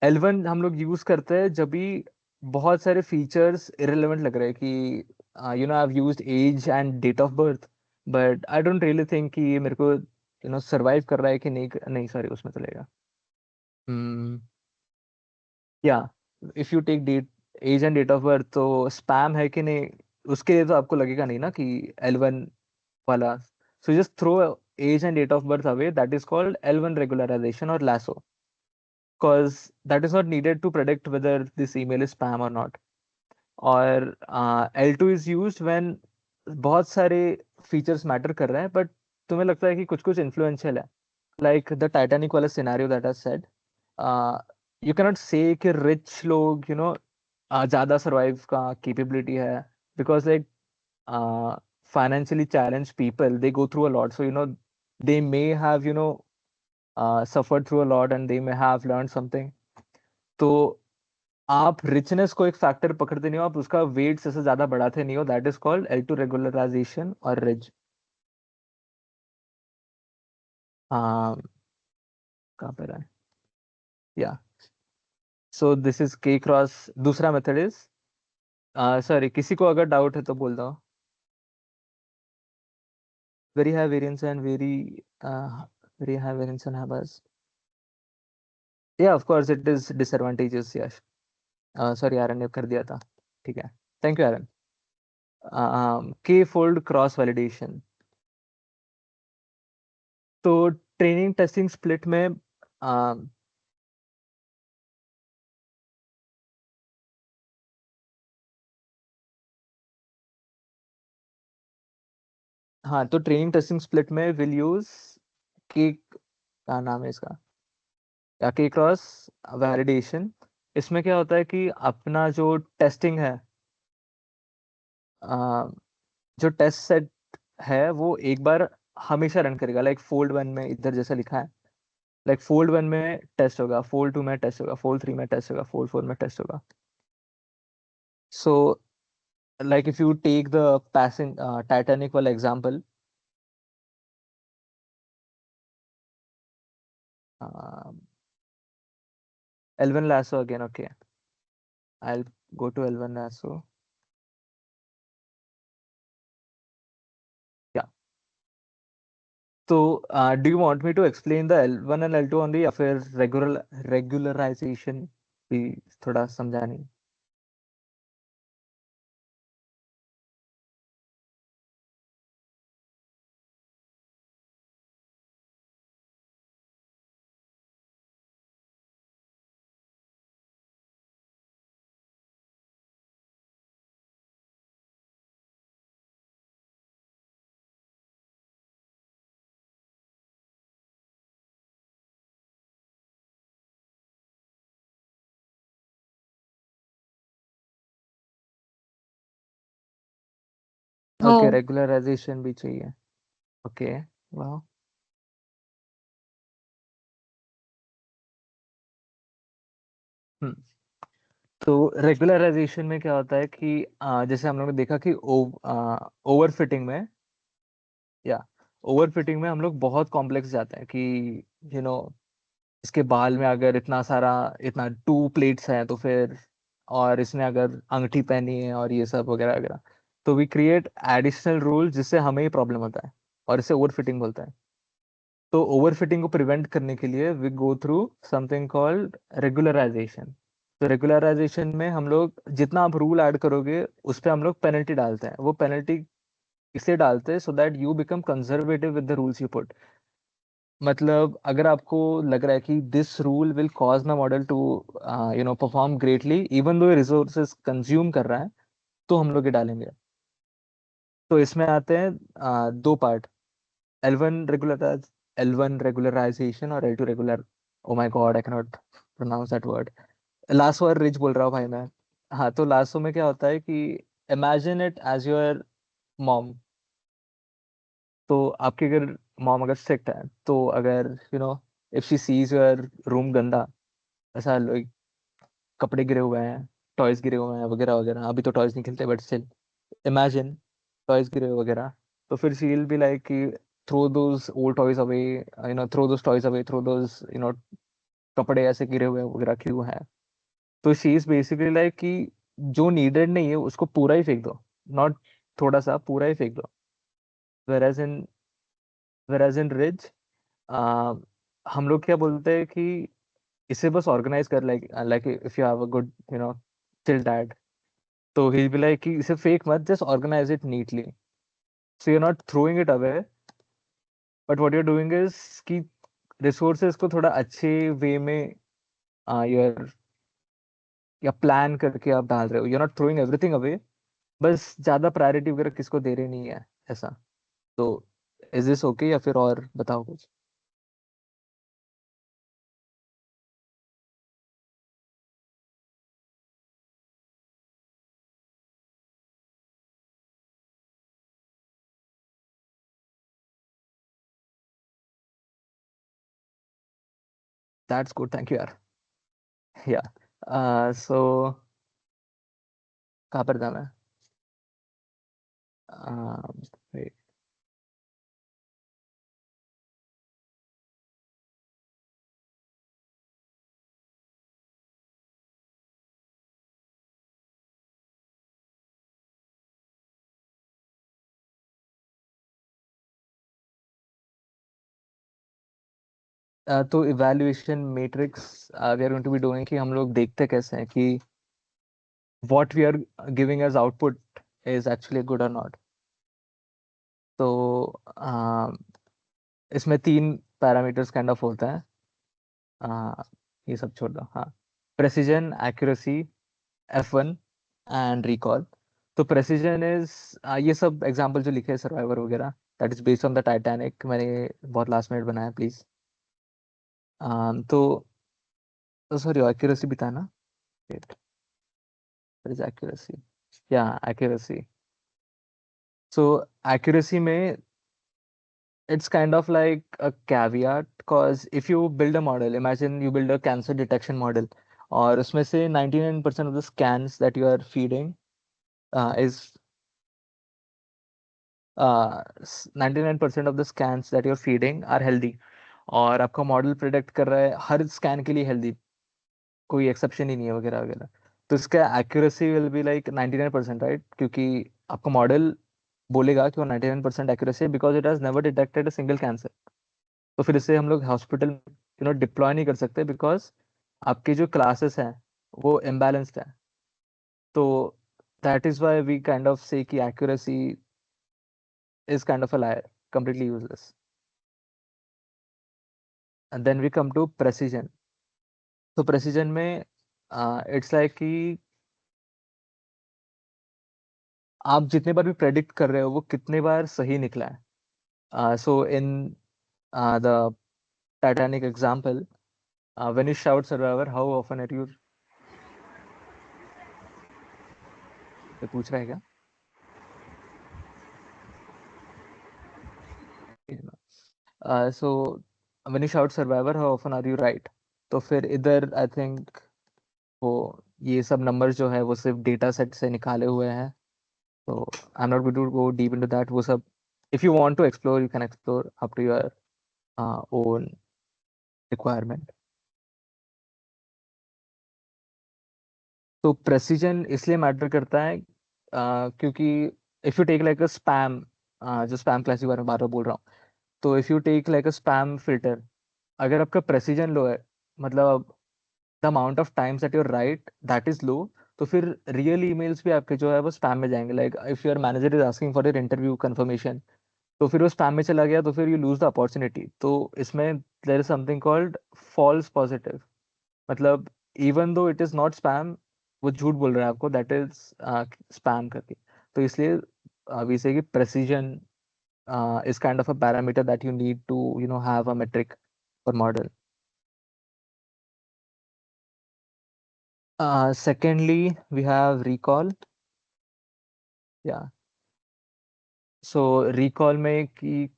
L1 हम लोग यूज करते हैं जब भी बहुत सारे फीचर्स इरेलेवेंट लग रहे हैं कि I have used age and date of birth, but I don't really think कि ये मेरे को सर्वाइव कर रहा है कि नहीं, नहीं सॉरी उसमें चलेगा। हम्म, या if you take date age and date of birth, तो स्पैम है कि नहीं उसके लिए तो आपको लगेगा नहीं ना कि L1 वाला, so just throw age and date of birth away, that is called L1 regularization or lasso, because that is not needed to predict whether this email is spam or not. और L2 is used when बहुत सारे features matter कर रहे हैं, but तुम्हें लगता है कि कुछ कुछ इन्फ्लुएंशियल है, लाइक द टाइटैनिक वाला scenario that I said, you cannot say कि रिच लोग ज्यादा सर्वाइव का कैपेबिलिटी है, because like financially challenged people, they go through a lot, so they may have suffered through a lot and they may have learned something. तो आप richness को एक factor पकड़ते नहीं हो, आप उसका वेट से ज्यादा बढ़ाते नहीं हो, that is called L2 regularisation और रिज। हाँ, कहाँ पे रहा है, या so this is K cross. दूसरा मेथड इज, सॉरी किसी को अगर डाउट है तो बोल दो। Very high variance and very high variance and हैबर्स, या of course it is disadvantages, yes. Sorry RN ने कर दिया था, ठीक है, thank you RN. K fold cross validation, तो ट्रेनिंग टेस्टिंग स्प्लिट में हाँ, तो ट्रेनिंग टेस्टिंग स्प्लिट में विल यूज के, क्या नाम है इसका, या के क्रॉस वैलिडेशन। इसमें क्या होता है कि अपना जो टेस्टिंग है, अ, जो टेस्ट सेट है वो एक बार हमेशा रन करेगा, लाइक फोल्ड वन में इधर जैसा लिखा है, लाइक फोल्ड वन में टेस्ट होगा, फोल्ड टू में टेस्ट होगा, फोल्ड थ्री में टेस्ट होगा, फोल्ड फोर में टेस्ट होगा। So like if you take the passenger Titanic वाला example, L1 lasso again, okay, I'll go to L1 lasso, yeah. तो do you want me to explain the L1 and L2 only, या फिर regularisation भी थोड़ा समझानी? Okay, हाँ। Regularisation भी चाहिए, ओके, वाह। हम्म, तो रेगुलराइजेशन में क्या होता है कि जैसे हम लोग ने देखा कि ओवर फिटिंग में, या ओवर फिटिंग में हम लोग बहुत कॉम्प्लेक्स जाते हैं कि यू नो इसके बाल में अगर इतना सारा, इतना टू प्लेट्स हैं तो फिर, और इसने अगर अंगूठी पहनी है और ये सब वगैरह वगैरह, तो वी क्रिएट एडिशनल रूल जिससे हमें ही प्रॉब्लम होता है, और इसे ओवर फिटिंग बोलते हैं। तो ओवर फिटिंग को प्रिवेंट करने के लिए we go through something called regularization. तो रेगुलराइजेशन में हम लोग जितना आप रूल ऐड करोगे उस पर हम लोग पेनल्टी डालते हैं, वो पेनल्टी इसे डालते हैं so that you become conservative with the rules you put. मतलब अगर आपको लग रहा है कि this rule will cause my model to perform greatly even though resources consume कर रहा है, तो हम लोग ये डालेंगे। तो इसमें आते हैं दो पार्ट, L1 रेगुलराइजेशन और L2 regular, oh my god I cannot pronounce that word, lasso और रिज बोल रहा हूँ भाई मैं। हाँ, तो लासो में क्या होता है कि imagine it as your mom. तो आपकी अगर मॉम अगर स्ट्रिक्ट है, तो अगर if she sees your room गंदा, ऐसा कपड़े गिरे हुए हैं, टॉयज गिरे हुए हैं वगैरह वगैरह, अभी तो टॉयज नहीं खेलते बट स्टिल इमेजिन टॉयज गिरे हुए वगैरह, तो फिर शी विल बी लाइक कि throw those old toys away, throw those toys away, throw those कपड़े ऐसे गिरे हुए वगैरह क्यों हैं। तो शी इज बेसिकली लाइक कि जो नीडेड नहीं है उसको पूरा ही फेंक दो, नॉट थोड़ा सा, पूरा ही फेंक दो। वेराज इन वेराज इन रिज, हम लोग क्या बोलते हैं कि इसे बस ऑर्गेनाइज कर, like if you have a good chill dad, तो ही बी लाइक कि इसे फेक मत, just organize it neatly, so you are not throwing it away, but what you are doing is कि रिसोर्सेज को थोड़ा अच्छे वे में यूर या प्लान करके आप डाल रहे हो, you are not throwing everything away, बस ज्यादा प्रायोरिटी वगैरह किसको दे रहे नहीं है ऐसा। तो इज दिस ओके, या फिर और बताओ कुछ? दैट्स गुड, थैंक यू यार। या सो कहाँ पर था मैं? wait, तो evaluation metrics we are going to be doing कि हम लोग देखते कैसे हैं कि what we are giving as output is actually good और नॉट। तो इसमें तीन पैरामीटर्स काइंड ऑफ होता है। ये सब छोड़ दो, हाँ। Precision, accuracy, F1 and recall. तो प्रेसिजन इज, ये सब एग्जांपल जो लिखे हैं सर्वाइवर वगैरह, that is based on the Titanic, मैंने बहुत लास्ट मिनट बनाया प्लीज। तो सॉरी, एक्यूरेसी भी था ना? इज एक्यूरेसी, या एक्यूरेसी। सो एक्यूरेसी में it's kind of like a caveat, because if you build a model, imagine you build a cancer detection model, और उसमें से 99% of the scans that you are feeding is 99% of the scans that you're feeding are healthy, और आपका model predict कर रहा है हर scan के लिए हेल्दी, कोई एक्सेप्शन ही नहीं है वगैरह वगैरह। तो इसका accuracy will be like 99%, right? क्योंकि आपका मॉडल बोलेगा कि वो 99% एक्यूरेसी है, because it has never detected a single cancer. तो फिर इसे हम लोग हॉस्पिटल डिप्लॉय नहीं कर सकते, बिकॉज आपके जो क्लासेस हैं वो इम्बैलेंस्ड है। तो that is why we kind of say कि accuracy is kind of a liar, completely useless. And then we come to precision. तो प्रेसिजन में इट्स लाइक कि आप जितने बार भी प्रेडिक्ट कर रहे हो वो कितने बार सही निकला है। So in the Titanic example, when you shout survivor, how often are you? पूछ रहा है क्या? So when you shout survivor, how often are you right? तो फिर इधर आई थिंक वो ये सब नंबर्स जो है वो सिर्फ डेटा सेट से निकाले हुए हैं। तो I am not going to go deep into that. वो सब if you want to explore, you can explore up to your own requirement. तो प्रेसिजन इसलिए मैटर करता है क्योंकि if you take like a spam, जो स्पैम क्लास के बारे में बार बार बोल रहा हूँ, तो if you take like a spam filter, अगर आपका प्रेसिजन लो है, मतलब the amount of times that you're right that is low, तो फिर रियल ईमेल्स भी आपके जो है वो स्पैम में जाएंगे। Like if your manager is asking for your interview confirmation, तो फिर वो स्पैम में चला गया, तो फिर यू लूज द अपॉर्चुनिटी। तो इसमें there is something called false positive, मतलब even though it is not spam, वो झूठ बोल रहा है आपको, दैट इज स्पैम करके। तो इसलिए वी से कि precision is kind of a parameter that you need to have a metric for model. Secondly, we have recall. Yeah. So recall में कि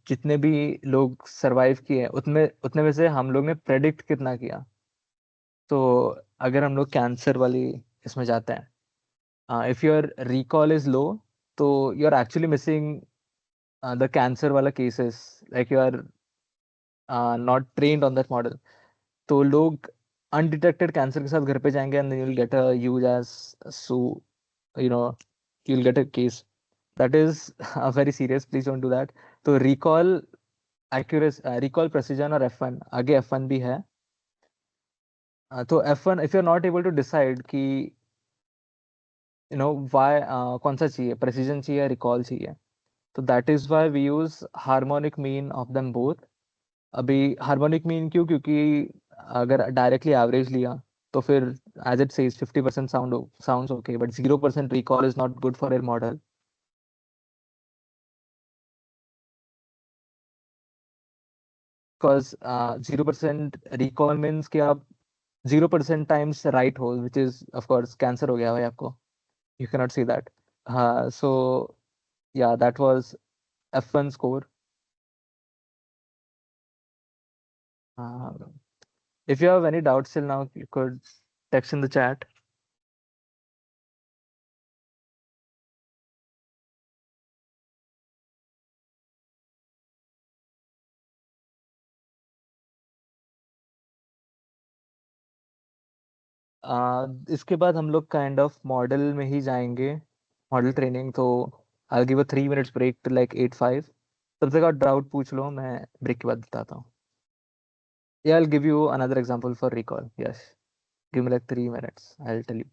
जितने भी लोग सरवाइव किए उतने उतने में से हम लोग ने प्रेडिक्ट कितना किया। तो अगर हम लोग कैंसर वाली इसमें जाते हैं, if your recall is low, तो you are actually missing the cancer वाला cases, like you are not trained on that model. तो लोग अनडिटेक्टेड कैंसर के साथ घर पे जाएंगे, and you will get a huge issue, you know you will get a case that is very serious, please don't do that. तो recall, accuracy, recall, precision और F1, आगे F1 भी है। तो F1 if you're not able to decide कि why कौन सा चाहिए, प्रेसिजन चाहिए या रिकॉल चाहिए, तो that is why we use harmonic mean of them both. अभी हार्मोनिक मीन क्यों? क्योंकि अगर डायरेक्टली एवरेज लिया तो फिर as it says 50% sounds okay, but 0% recall is not good for your model. Because 0% recall means कि आप 0% टाइम्स राइट हो, which is of course cancer हो गया भाई आपको. You can not see that. हाँ, so yeah that was F1 score. If you have any doubts till now, you could text in the chat. इसके बाद हम लोग काइंड ऑफ मॉडल में ही जाएंगे, मॉडल ट्रेनिंग. तो I give a 3 minutes break to like 8:05. तब तक आप डाउट पूछ लो, मैं ब्रेक के बाद बताता हूँ. या I give you another example for recall. Yes, give me like 3 minutes, I tell you.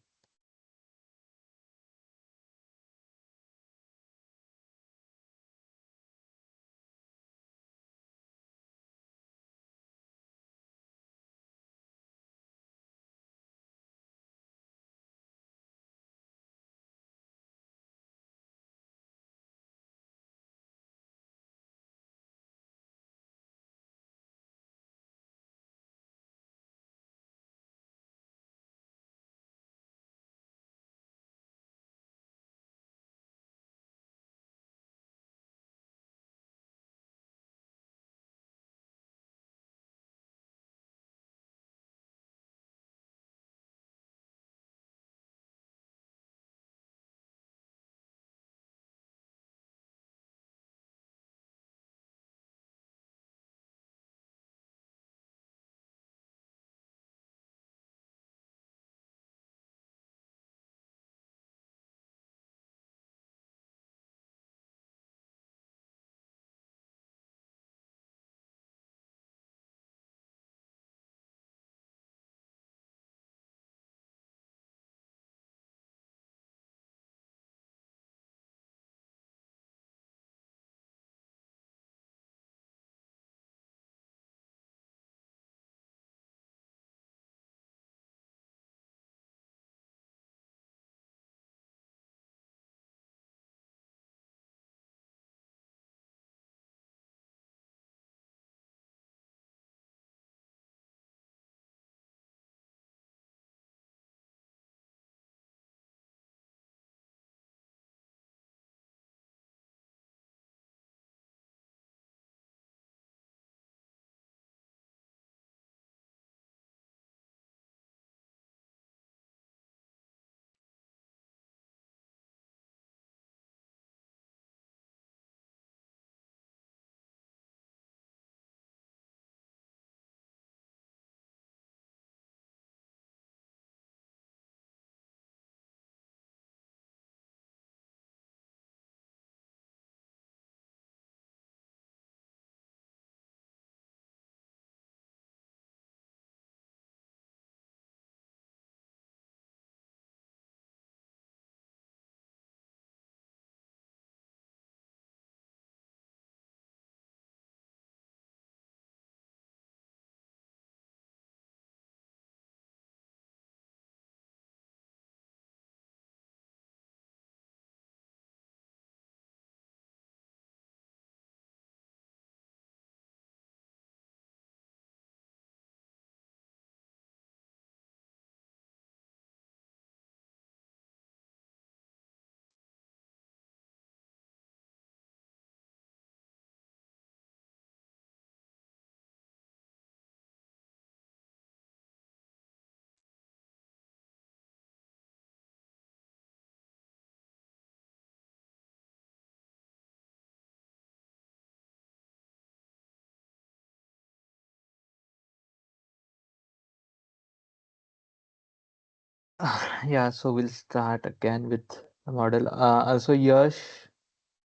Yeah, so we'll start again with the model. Also, Yash,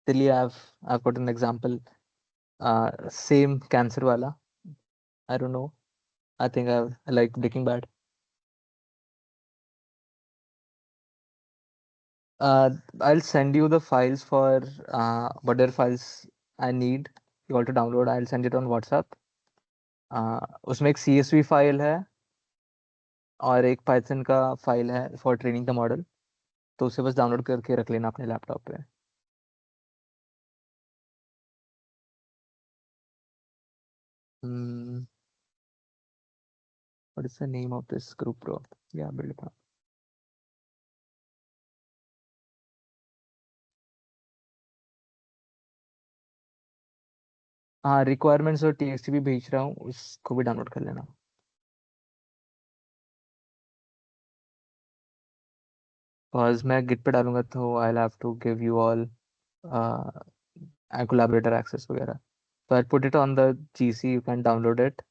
till I've got an example. Same cancer wala. I don't know. I think I like Breaking Bad. I'll send you the files for whatever files I need you all to download. I'll send it on WhatsApp. उसमें एक CSV file है और एक Python का file है for training the model, तो उसे बस डाउनलोड करके रख लेना अपने लैपटॉप पे. Hmm, what is the name of this group, bro? Yeah, build it up. हाँ, रिक्वायरमेंट्स और TXT भी भेज रहा हूँ, उसको भी डाउनलोड कर लेना. बिकॉज मैं गिट पे डालूंगा तो I have to give you all collaborator access वगैरह. So I'll put it on the GC, you can download it,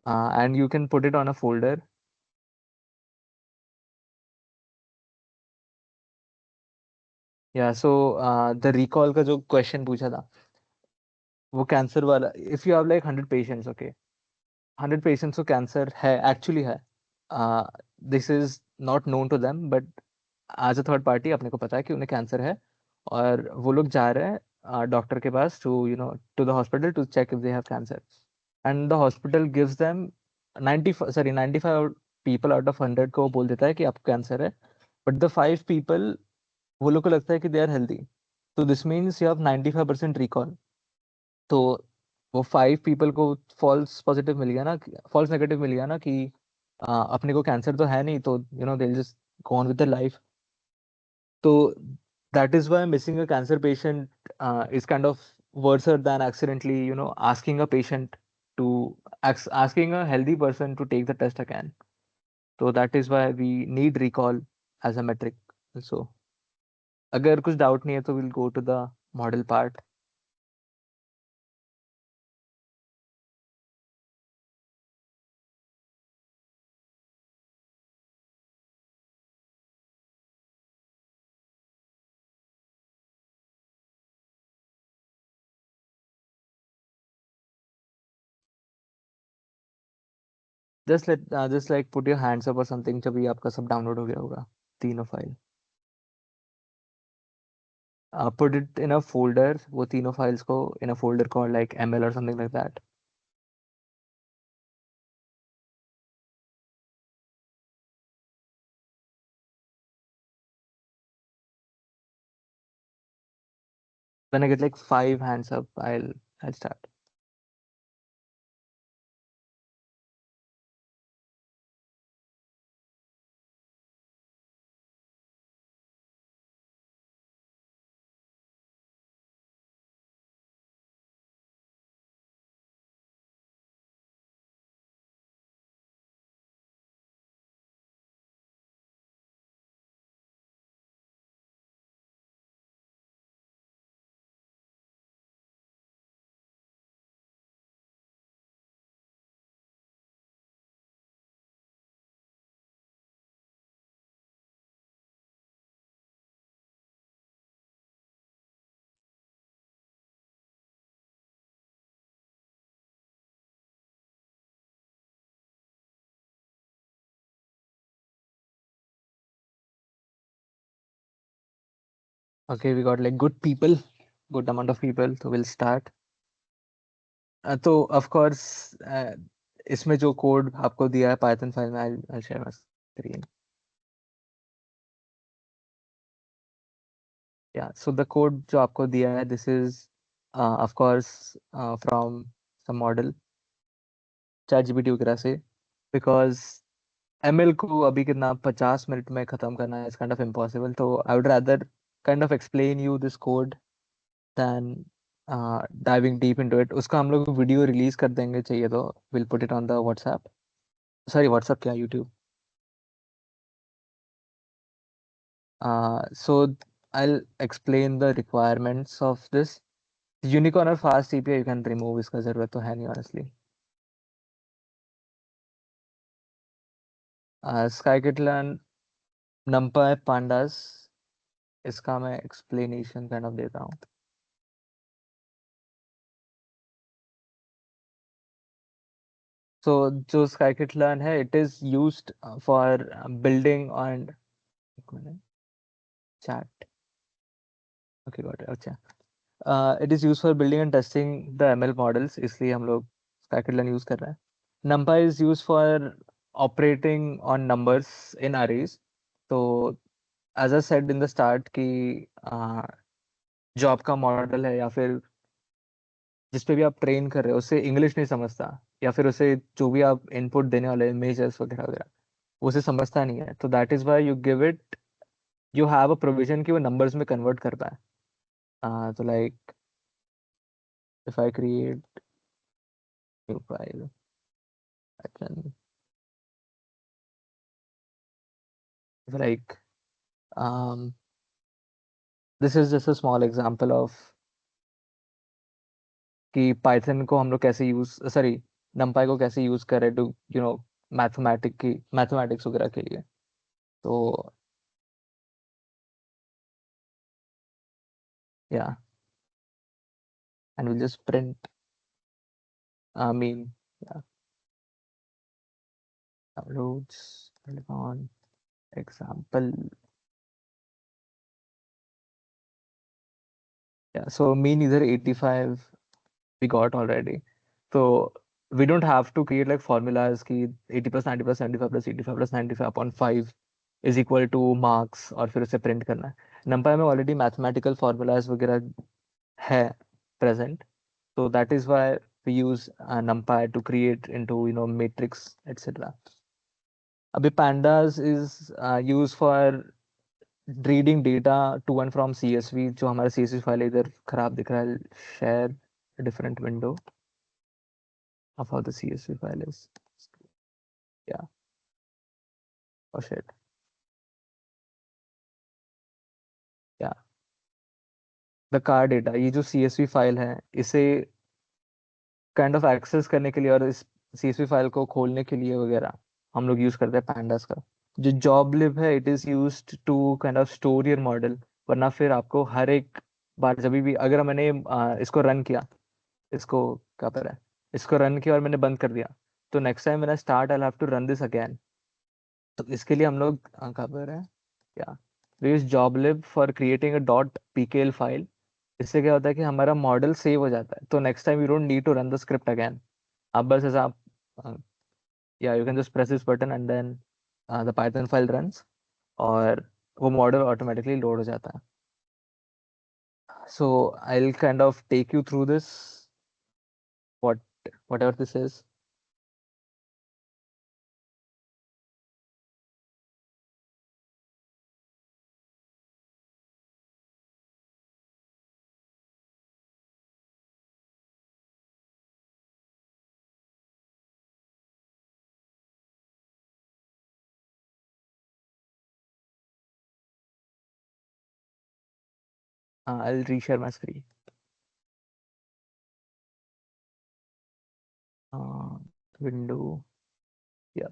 and you can put it on a folder. Yeah, so the recall का जो question पूछा था, वो cancer वाला. If you have like 100 patients, okay, 100 patients को cancer है, actually है. This is not known to them, but as a third party अपने को पता है कि उन्हें कैंसर है, और वो लोग जा रहे हैं डॉक्टर के पास to to the hospital to check if they have cancer. And the hospital gives them 95 people out of 100 को वो बोल देता है कि आपको कैंसर है. बट द 5 पीपल, वो लोग को लगता है कि दे आर हेल्दी. तो this means you have 95% recall. तो वो 5 पीपल को फॉल्स पॉजिटिव मिल गया ना, फॉल्स नेगेटिव मिल गया ना कि अपने को कैंसर तो है नहीं, तो they just go on with the life. तो that is why missing a cancer patient is kind of worser than accidentally asking a patient to asking a healthy person to take the test again. So that is why we need recall as a metric. So अगर कुछ doubt नहीं है तो we'll go to the model part. Just like put your hands up or something जब ये आपका सब download हो गया होगा, तीनों file. Put it in a folder, वो तीनों फाइल्स को in a folder called like ML or something like that. When I get like 5 hands up, I'll start. Okay, we got like good people, good amount of people, so we'll start. तो of course इसमें जो code आपको दिया है Python file में, I'll share my screen. Yeah, so the code जो आपको दिया है, this is of course from some model ChatGPT वगैरह से, because ML को अभी कितना 50 मिनट में खत्म करना है, इज काइंड ऑफ इम्पॉसिबल. तो I would rather kind of explain you this code then diving deep into it. उसका हम लोग वीडियो रिलीज कर देंगे, चाहिए तो will put it on the WhatsApp. Sorry, WhatsApp क्या, YouTube. So I explain the requirements of this. Uvicorn और fast CPU you can remove, इसका जरूरत तो है नहीं ऑनेस्टली. स्काईकिटलन, नंपाई, पांडास, इसका मैं एक्सप्लेनेशन काइंड ऑफ देता हूँ. So जो scikit-learn है, it is used for building on chat. Okay got it. अच्छा, it is use for building and testing the ML models, इसलिए हम लोग scikit-learn यूज कर रहे हैं। numpy is use for operating on numbers in arrays. तो as I said in the start कि job का मॉडल है या फिर जिस पे भी आप ट्रेन कर रहे हो उसे इंग्लिश नहीं समझता, या फिर उसे जो भी आप इनपुट देने वाले इमेजेस वगैरह वगैरह वो उसे समझता नहीं है, तो that is why you give it, you have a provision कि वो नंबर्स में कन्वर्ट कर पाए। तो like if I create new file, I can like this is just a small example of कि पाइथन को हम लोग कैसे यूज, सॉरी, numpy को कैसे यूज कर रहे टू मैथमेटिक्स वगैरह के लिए। तो या, and will just print mean, yeah, downloads on example. Yeah, so mean either 85 we got already. So we don't have to create like formulas ki 80 plus 90 plus 75 plus 85 plus 95 upon 5 is equal to marks और फिर उसे print करना है। numpy में already mathematical formulas वगैरह है present, so that is why we use numpy to create into matrix etc. अभी pandas is used for reading data to and from CSV। जो हमारा CSV फाइल इधर खराब दिख रहा है, share different window of how the CSV file is. Yeah, oh shit. Yeah, the car data, ये जो CSV फाइल है इसे काइंड ऑफ एक्सेस करने के लिए और इस CSV फाइल को खोलने के लिए वगैरह हम लोग यूज करते हैं pandas का। जो जॉब लिब है it is used to kind of store your model, वरना फिर आपको हर एक बार जब भी अगर मैंने इसको रन किया, इसको क्या पर है, इसको रन किया और मैंने बंद कर दिया, तो next time when I start I have to run this again. तो इसके लिए हम लोग कहाँ पर है, या we use joblib for creating a dot pkl file. इससे क्या होता है कि हमारा मॉडल सेव हो जाता है, तो next time you don't need to run the script again. आप बस ऐसा या you can just press this button and then the python file runs और वो मॉडल ऑटोमेटिकली लोड हो जाता है। So I will kind of take you through this, what whatever this is. I'll reshare my screen. Uh, Window. Yeah.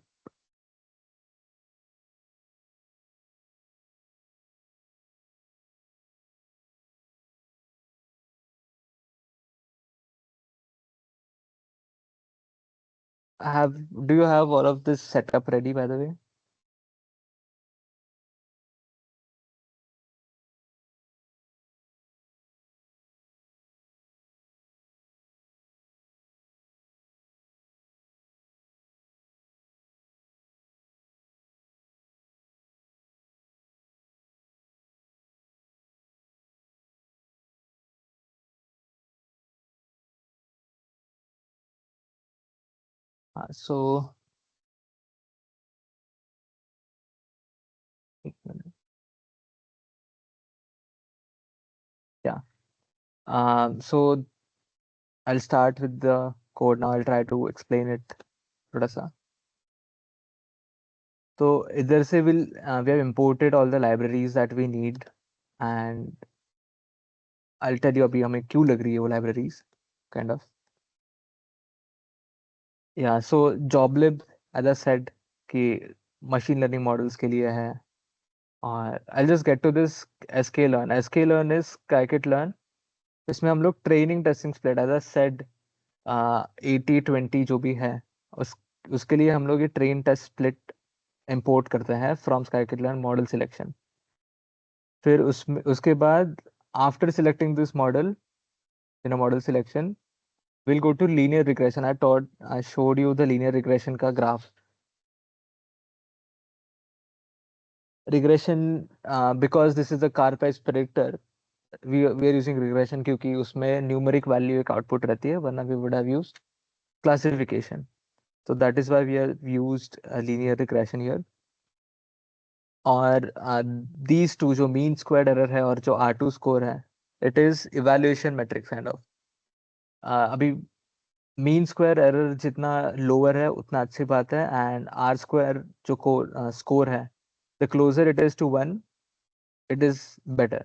Have Do you have all of this setup ready, by the way? So एक minute. Yeah. So I'll start with the code now. I'll try to explain it थोड़ा सा। तो इधर से we have imported all the libraries that we need, and I'll tell you अभी हमें क्यों लग रही है वो libraries kind of. Yeah, so joblib, as I said, कि machine learning models के लिए है। और I'll just get to this sklearn. sklearn is scikit-learn। इसमें हम लोग training testing split, as I said, 80-20 जो भी है, उस उसके लिए हम लोग ये ट्रेन टेस्ट स्प्लिट इंपोर्ट करते हैं फ्रॉम scikit-learn मॉडल सिलेक्शन। फिर उसमें उसके बाद after selecting this model in a model selection, we'll go to linear regression. I showed you the linear regression ka graph. Regression, because this is a car price predictor, we are using regression क्योंकि उसमें numeric value एक output रहती है, वरना we would have used classification. So that is why we have used linear regression here. और these two, जो mean squared error है और जो R2 score है, it is evaluation metric kind of. अभी मीन स्क्वायर एरर जितना lower है उतना अच्छी बात है, एंड आर स्क्वायर जो स्कोर है, the closer it is to 1, it is better.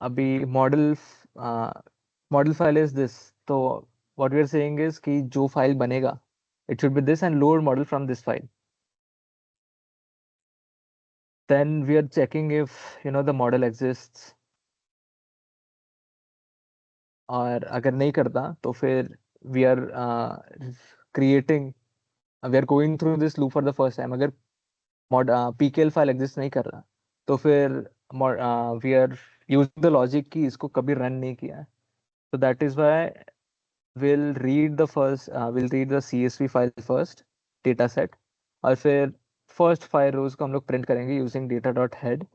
अभी मॉडल फाइल इज दिस, तो what we are saying is कि जो फाइल बनेगा it should be this and load model from this file. Then we are checking if the model exists, और अगर नहीं करता तो फिर we are creating, we are going through this loop for the first time. अगर PKL file exist नहीं कर रहा तो फिर we are using the logic कि इसको कभी रन नहीं किया है. so that is why we'll read the CSV file first, data set, और फिर फर्स्ट 5 rows को हम लोग प्रिंट करेंगे using data dot head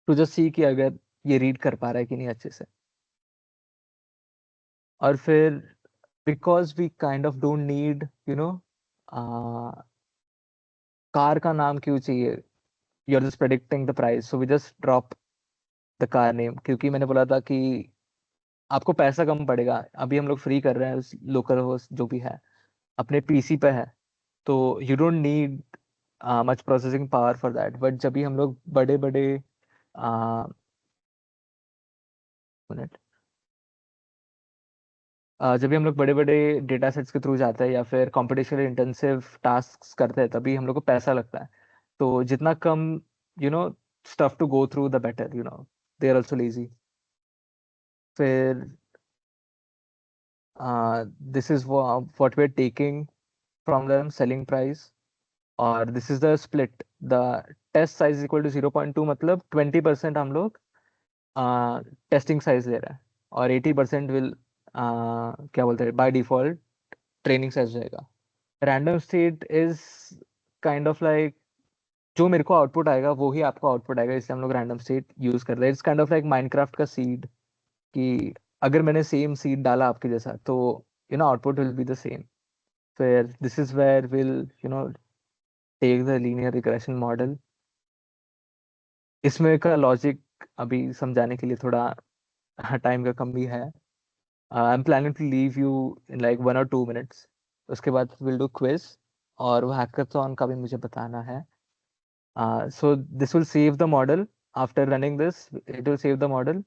to just see कि अगर ये रीड कर पा रहा है कि नहीं अच्छे से. और फिर because we kind of don't need car का नाम क्यों चाहिए, you are just predicting the price, so we just drop the car name, क्योंकि मैंने बोला था कि आपको पैसा कम पड़ेगा. अभी हम लोग फ्री कर रहे हैं लोकल होस्ट जो भी है अपने पीसी पे है, तो you don't need much processing power for that. But जब भी हम लोग बड़े बड़े मिनट जब भी हम लोग बड़े बड़े डेटा सेट्स के थ्रू जाते हैं या फिर कॉम्पिटिशन इंटेंसिव टास्क करते हैं, तभी हम लोग को पैसा लगता है. तो जितना कम you know stuff to go through the better, they are also lazy. फिर this is what we're taking from them selling price, और this is the split. The test size is equal to 0.2, मतलब 20% हम लोग testing size ले रहे हैं, और 80% will क्या बोलते हैं बाय डिफॉल्ट ट्रेनिंग साइज रहेगा. Random state is kind of like जो मेरे को आउटपुट आएगा वो ही आपको आउटपुट आएगा, इसलिए हम लोग रैंडम स्टेट यूज कर रहे हैं. It's kind of like Minecraft का सीड, कि अगर मैंने सेम सीड डाला आपके जैसा तो output will be the same. फिर this is where will take the linear regression model. इसमें का लॉजिक अभी समझाने के लिए थोड़ा टाइम का कमी है. I am planning to leave you in like 1 or 2 minutes. उसके बाद विल डू क्विज, और वो हैकाथॉन का भी मुझे बताना है. So this will save the model. After running this it will save the model,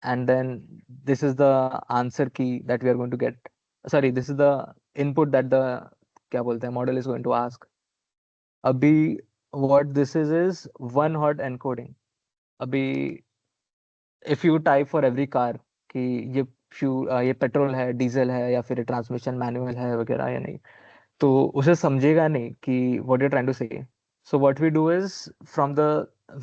and then this is the answer key that we are going to get. Sorry, this is the input that the क्या बोलते हैं model is going to ask. अभी what this is one hot encoding. अभी if you type for every car कि ये ये petrol है, diesel है, या फिर ट्रांसमिशन मैनुअल है वगैरह या नहीं, तो उसे समझेगा नहीं कि what you're trying to say. So what we do is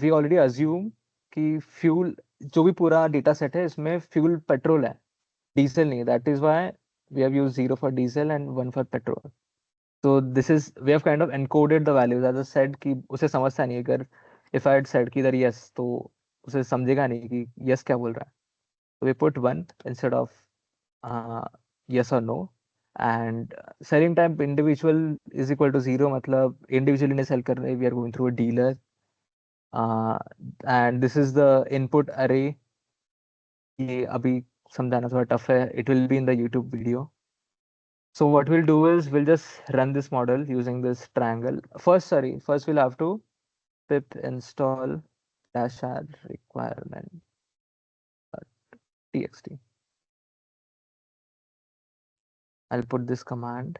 we already assume कि फ्यूल, जो भी पूरा डेटा सेट है इसमें फ्यूल पेट्रोल है, डीजल नहीं. That is why we have used 0 for diesel and 1 for petrol. तो this is we have kind of encoded the values as a said, कि उसे समझता नहीं. अगर इफ आई हैड सेड कि इधर यस, तो उसे समझेगा नहीं कि यस क्या बोल रहा है. तो we put 1 instead of yes और no. And selling time individual is equal to 0, मतलब इंडिविजुअली नहीं सेल कर रहे, we are going through a dealer. And this is the input अरे. ये अभी समझाना थोड़ा टफ है, it will be in the YouTube video. So what we'll do is we'll just run this model using this triangle. First we'll have to pip install dash add requirement txt. I'll put this command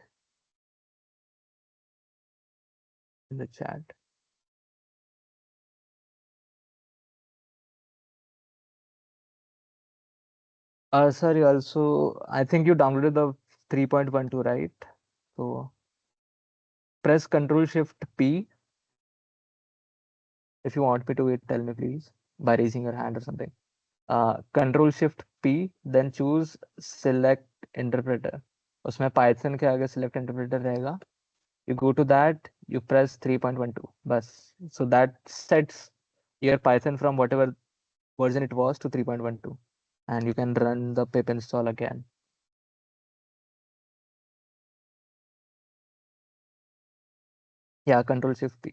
in the chat. Sorry, also, I think you downloaded the 3.12, right? So press Control Shift P. If you want me to wait, tell me please. by raising your hand or something. Control Shift P, then choose Select Interpreter. उसमें Python के आगे Select Interpreter रहेगा. You go to that, you press 3.12. बस. So that sets your Python from whatever version it was to 3.12. And you can run the pip install again. Yeah, Control Shift P.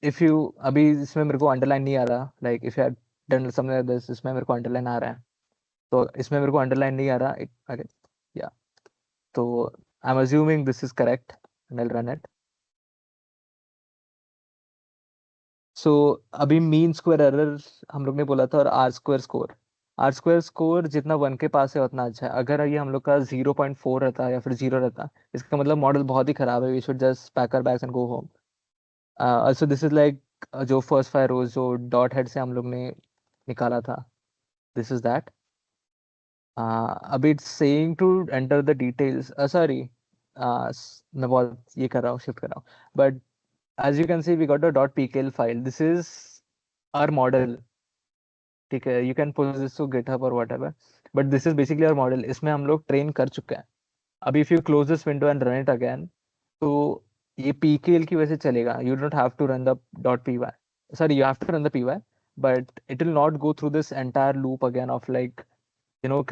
If you अभी इसमें मेरे को underline नहीं आ रहा, like if you had done something like this, इसमें मेरे को underline आ रहा है, तो इसमें मेरे को अंडरलाइन नहीं आ रहा. Okay, yeah. तो I'm assuming this is correct and I'll run it. So अभी मीन स्क्वायर एरर हम लोग ने बोला था और आर स्क्वायर स्कोर जितना 1 के पास है उतना अच्छा है. अगर ये हम लोग का 0.4 रहता या फिर 0 रहता, इसका मतलब मॉडल बहुत ही खराब है. We should just pack our bags and go home. also this is like जो फर्स्ट 5 रोज जो डॉट हेड से हम लोग ने निकाला था, दिस इज दैट. अभी it's saying to enter the details. Sorry, मैं बहुत ये कर रहा हूँ, शिफ्ट कर रहा हूँ. But as you can see, we got a .pkl file. This is our model. ठीक है, you can post this to GitHub or whatever. But this is basically our model. इसमें हम लोग ट्रेन कर चुके हैं. अभी if you close this window and run it again, तो ये pkl की वजह से चलेगा. You don't have to run the .py. Sorry, you have to run the py, but it will not go through this entire loop again of like,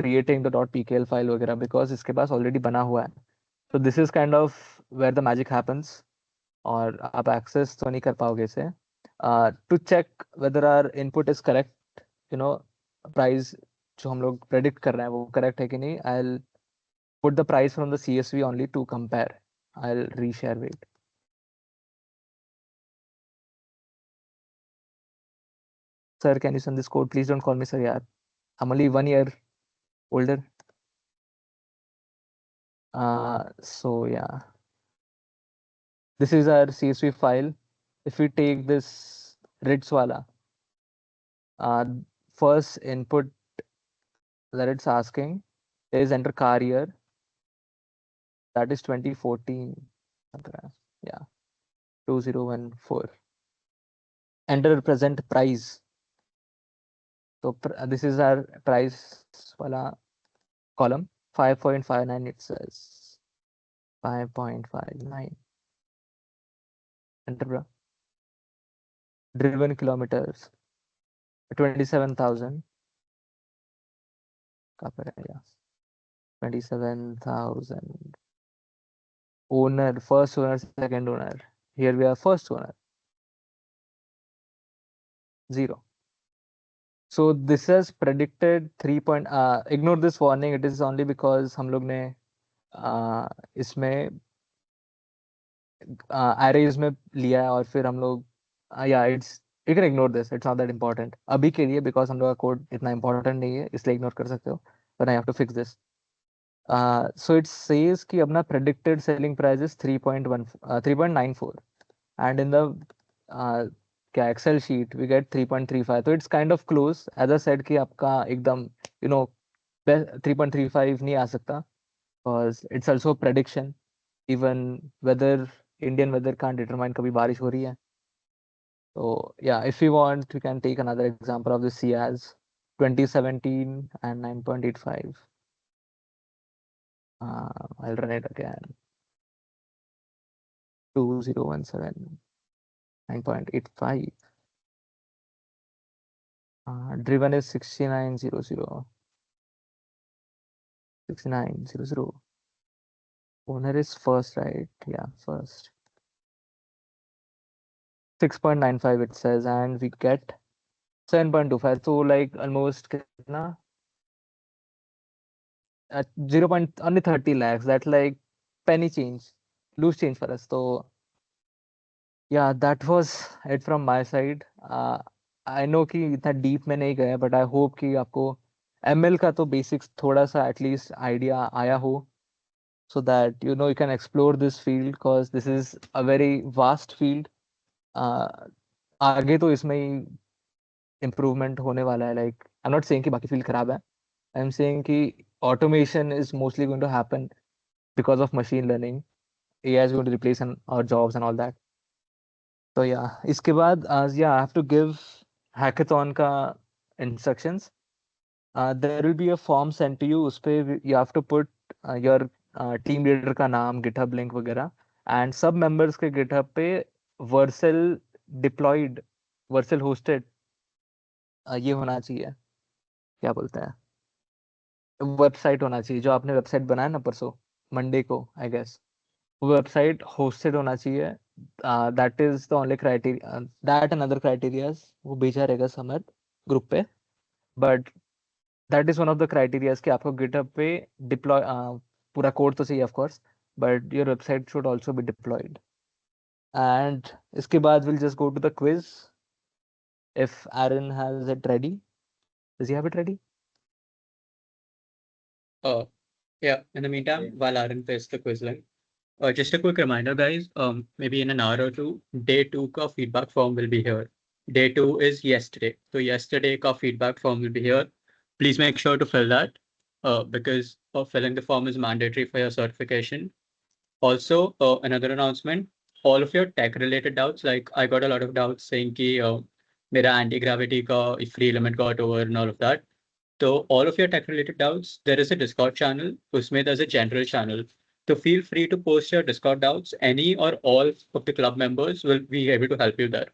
creating the .pkl file वगैरह, because इसके पास already बना हुआ है. So this is kind of where the magic happens. और आप access तो नहीं कर पाओगे इसे. To check whether our input is correct, price जो हम लोग प्रेडिक्ट कर रहे हैं वो करेक्ट है कि नहीं. I will put the price from the CSV only to compare. I will reshare. Wait, sir can you send this code please. Don't call me sir यार, I am only 1 year older. So yeah, this is our CSV file. If we take this RITS wala, first input that it's asking is enter car year. That is 2014. Yeah, 2014. Enter present price. So this is our price wala column. 5.59 it says. 5.59. Enter bro. Driven kilometers 27,000. कहाँ पर है यार? 27,000. Owner, first owner, second owner. Here we are first owner. 0. So this has predicted 3 point. Ignore this warning. It is only because हम लोग ने इसमें arrays में लिया है और फिर हम लोग yeah, you can ignore this. It's not that important अभी के लिए, because हम लोग का कोड इतना important नहीं है, इसलिए ignore कर सकते हो. But I have to fix this. So it says कि अपना predicted selling price is 3.94, and in the क्या एक्सेल शीट वी गेट 3.35. तो it's kind of close. As a said कि आपका एकदम 3.35 नहीं आ सकता, because it's also prediction. Even weather, Indian weather can't determine कभी बारिश हो रही है. तो yeah, if you want we can take another example of this Ciaz 2017 and 9.85. I'll run it again. 2017 9.85. Driven is 6900. 6900. Owner is first, right? Yeah, first. 6.95 it says, and we get 7.25. So like almost कितना? 0. Only 30 lakhs. That's like penny change, loose change for us. So yeah, that was it from my side. I know कि इतना deep में नहीं गया, but I hope कि आपको ML का तो basics थोड़ा सा at least idea आया हो, so that you can explore this field, because this is a very vast field. आगे तो इसमें ही इम्प्रूवमेंट होने वाला है. Like I am not saying कि बाकी फील्ड खराब है. आई एम सेइंग कि automation is mostly going to happen because of machine learning. AI is going to replace our jobs and all that. तो या इसके बाद या I have to give hackathon का instructions. There will be a form send to you. उस पे you have to put your team leader का नाम, गिटहब लिंक वगैरह, एंड सब मेंबर्स के गिटहब पे वर्सेल डिप्लॉयड, वर्सेल होस्टेड ये होना चाहिए, क्या बोलते हैं, वेबसाइट होना चाहिए. जो आपने वेबसाइट बनाया ना परसों मंडे को आई गेस, वो वेबसाइट होस्टेड होना चाहिए. That is the only criteria. That and other criterias वो भेजा रहेगा समर ग्रुप पे. But that is one of the criterias कि आपको गिटहब पे डिप्लॉय, पूरा कोड तो चाहिए of course, but your website should also be deployed. And इसके बाद will just go to the quiz. If Aaron has it ready, does he have it ready? Uh, yeah, in the meantime, while Aaron plays the quiz link, just a quick reminder, guys, maybe in an hour or two, day two ka feedback form will be here. Day two is yesterday. So yesterday ka feedback form will be here. Please make sure to fill that because filling the form is mandatory for your certification. Also, another announcement, all of your tech related doubts, like I got a lot of doubts saying ki mera anti-gravity ka free limit got over and all of that. So all of your tech related doubts, there is a Discord channel. Usme there's a general channel. So feel free to post your Discord doubts. Any or all of the club members will be able to help you there.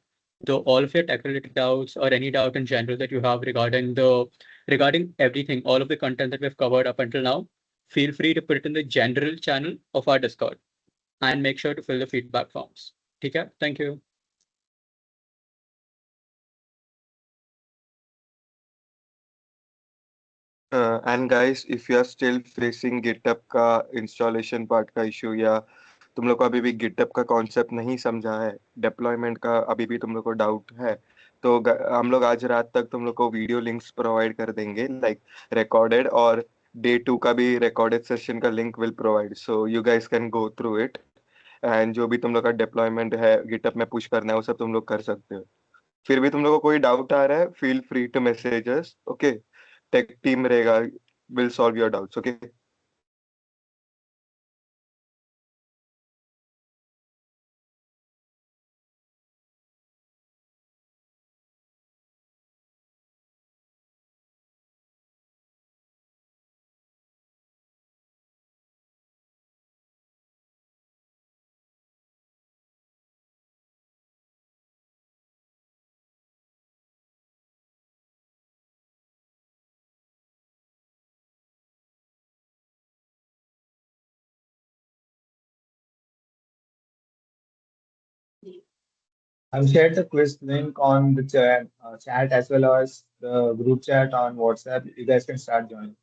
So all of your tech related doubts or any doubt in general that you have regarding everything, all of the content that we've covered up until now, feel free to put it in the general channel of our Discord and make sure to fill the feedback forms. Okay? Thank you. And guys, if you are still facing GitHub का installation part का issue, या तुम लोग को अभी भी GitHub का concept नहीं समझा है, deployment का अभी भी तुम लोग को doubt है, तो हम लोग आज रात तक तुम लोग को वीडियो लिंक्स प्रोवाइड कर देंगे, लाइक रिकॉर्डेड, और डे 2 का भी रिकॉर्डेड सेशन का link will provide, so you guys can go through it. And जो भी तुम लोग का डिप्लॉयमेंट है गिटअप में पुश करना है वो सब तुम लोग कर सकते हो. फिर भी तुम लोग को कोई डाउट आ रहा है, feel free to message us. Okay, tech team रहेगा, will solve your doubts. Okay. I've shared the quiz link on the chat as well as the group chat on WhatsApp. You guys can start joining.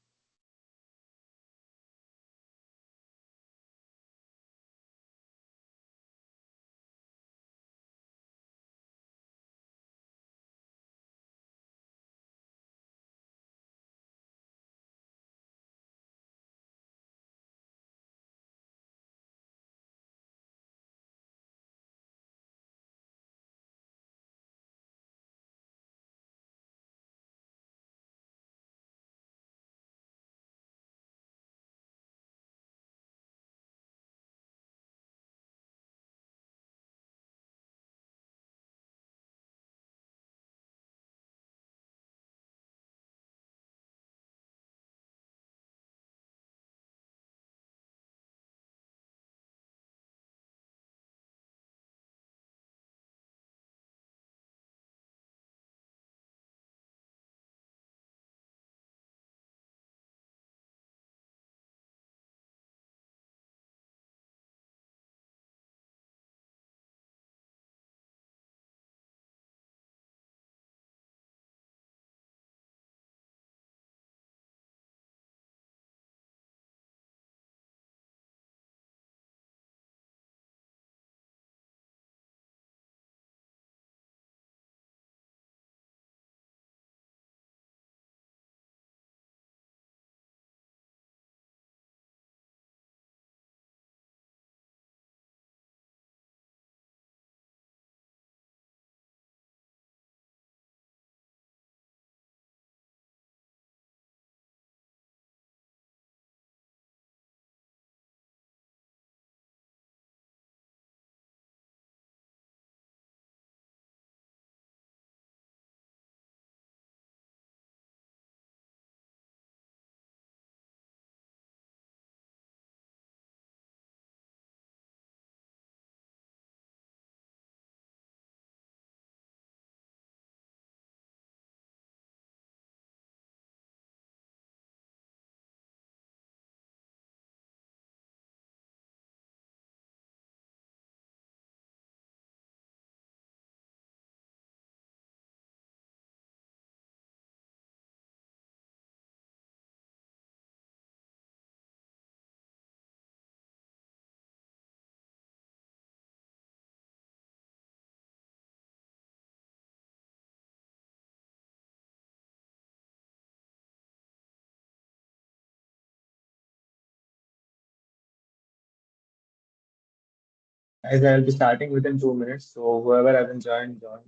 Guys, I'll be starting within 2 minutes. So whoever hasn't joined, join.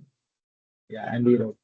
Yeah, and we wrote.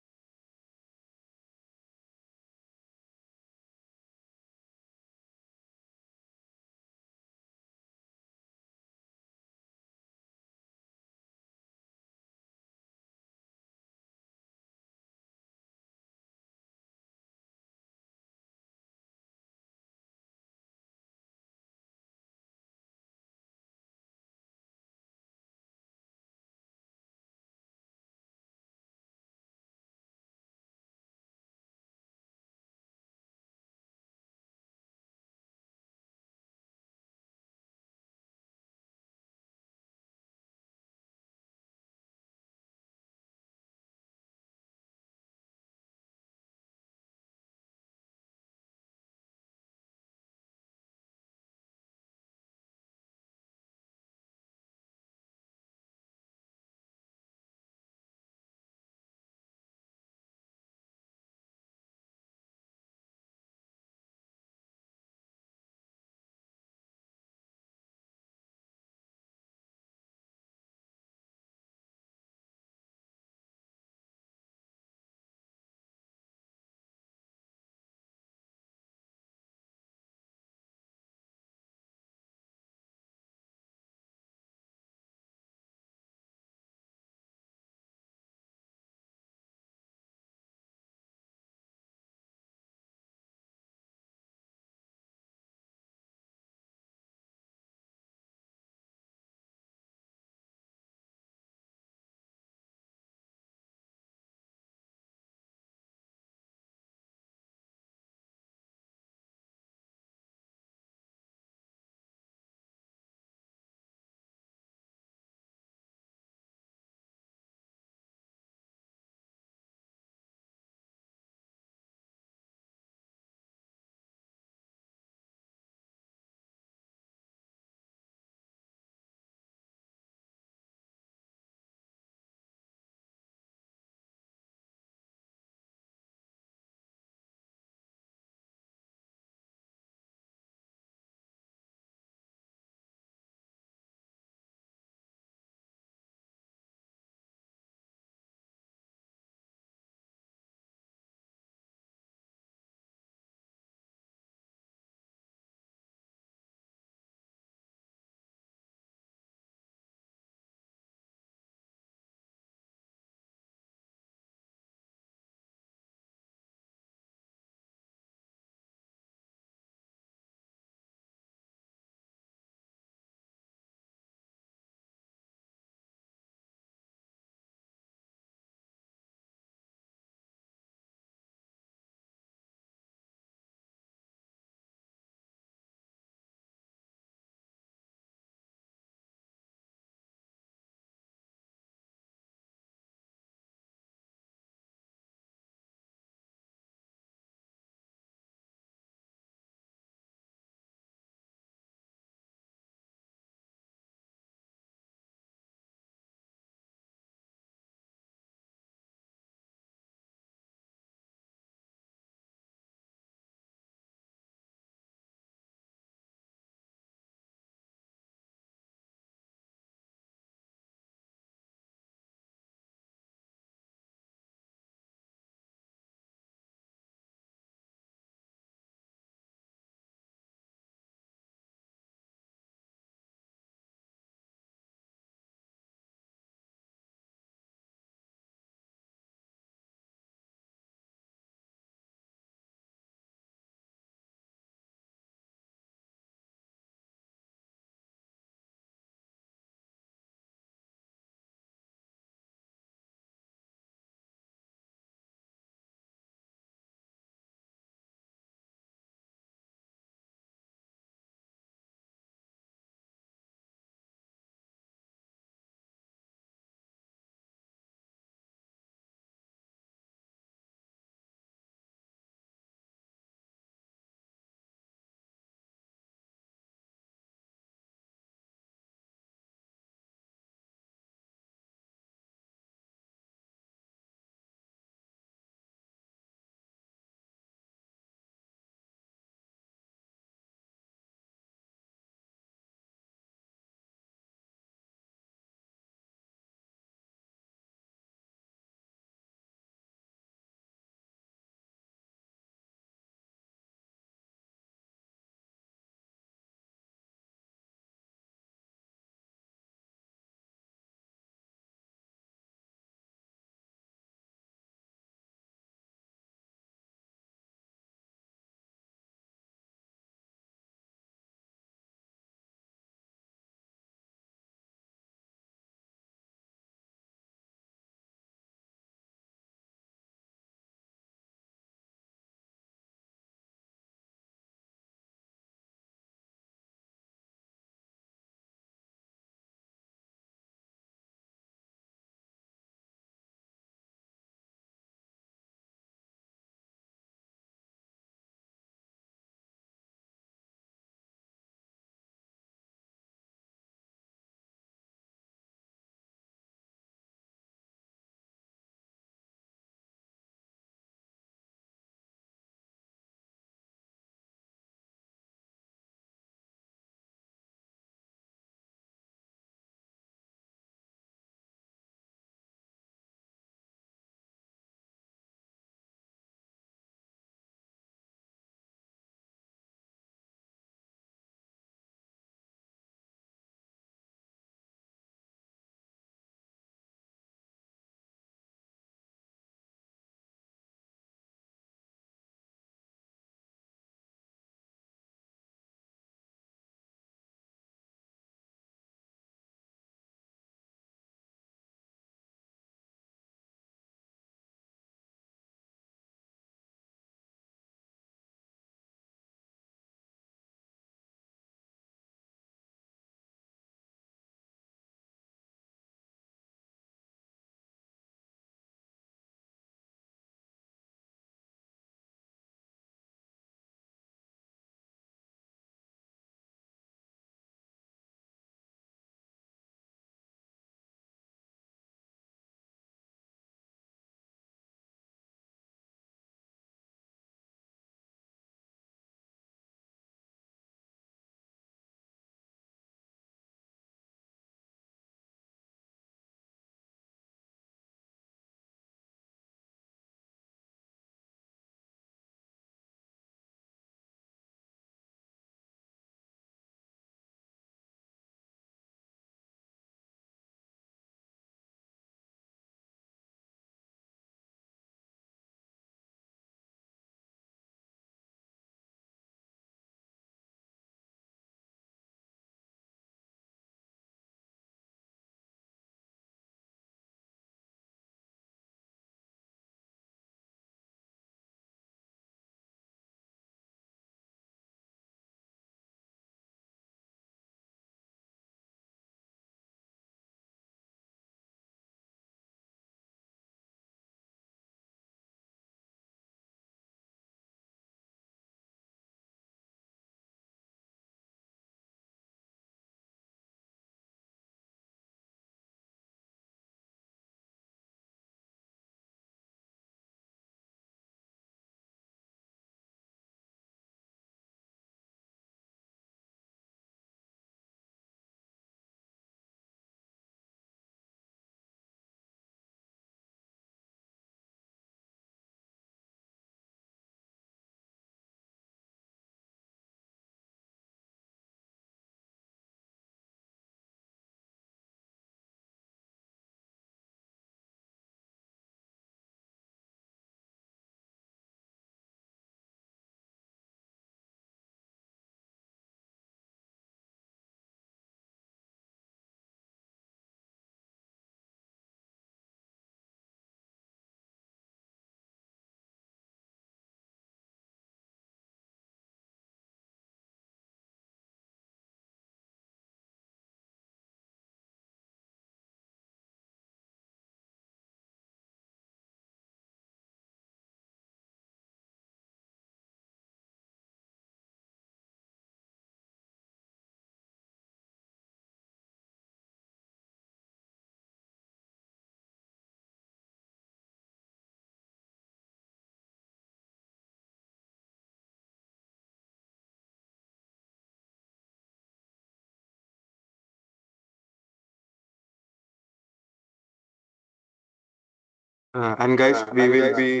And guys, we will be be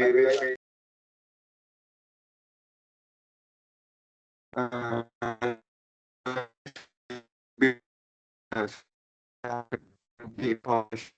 the information.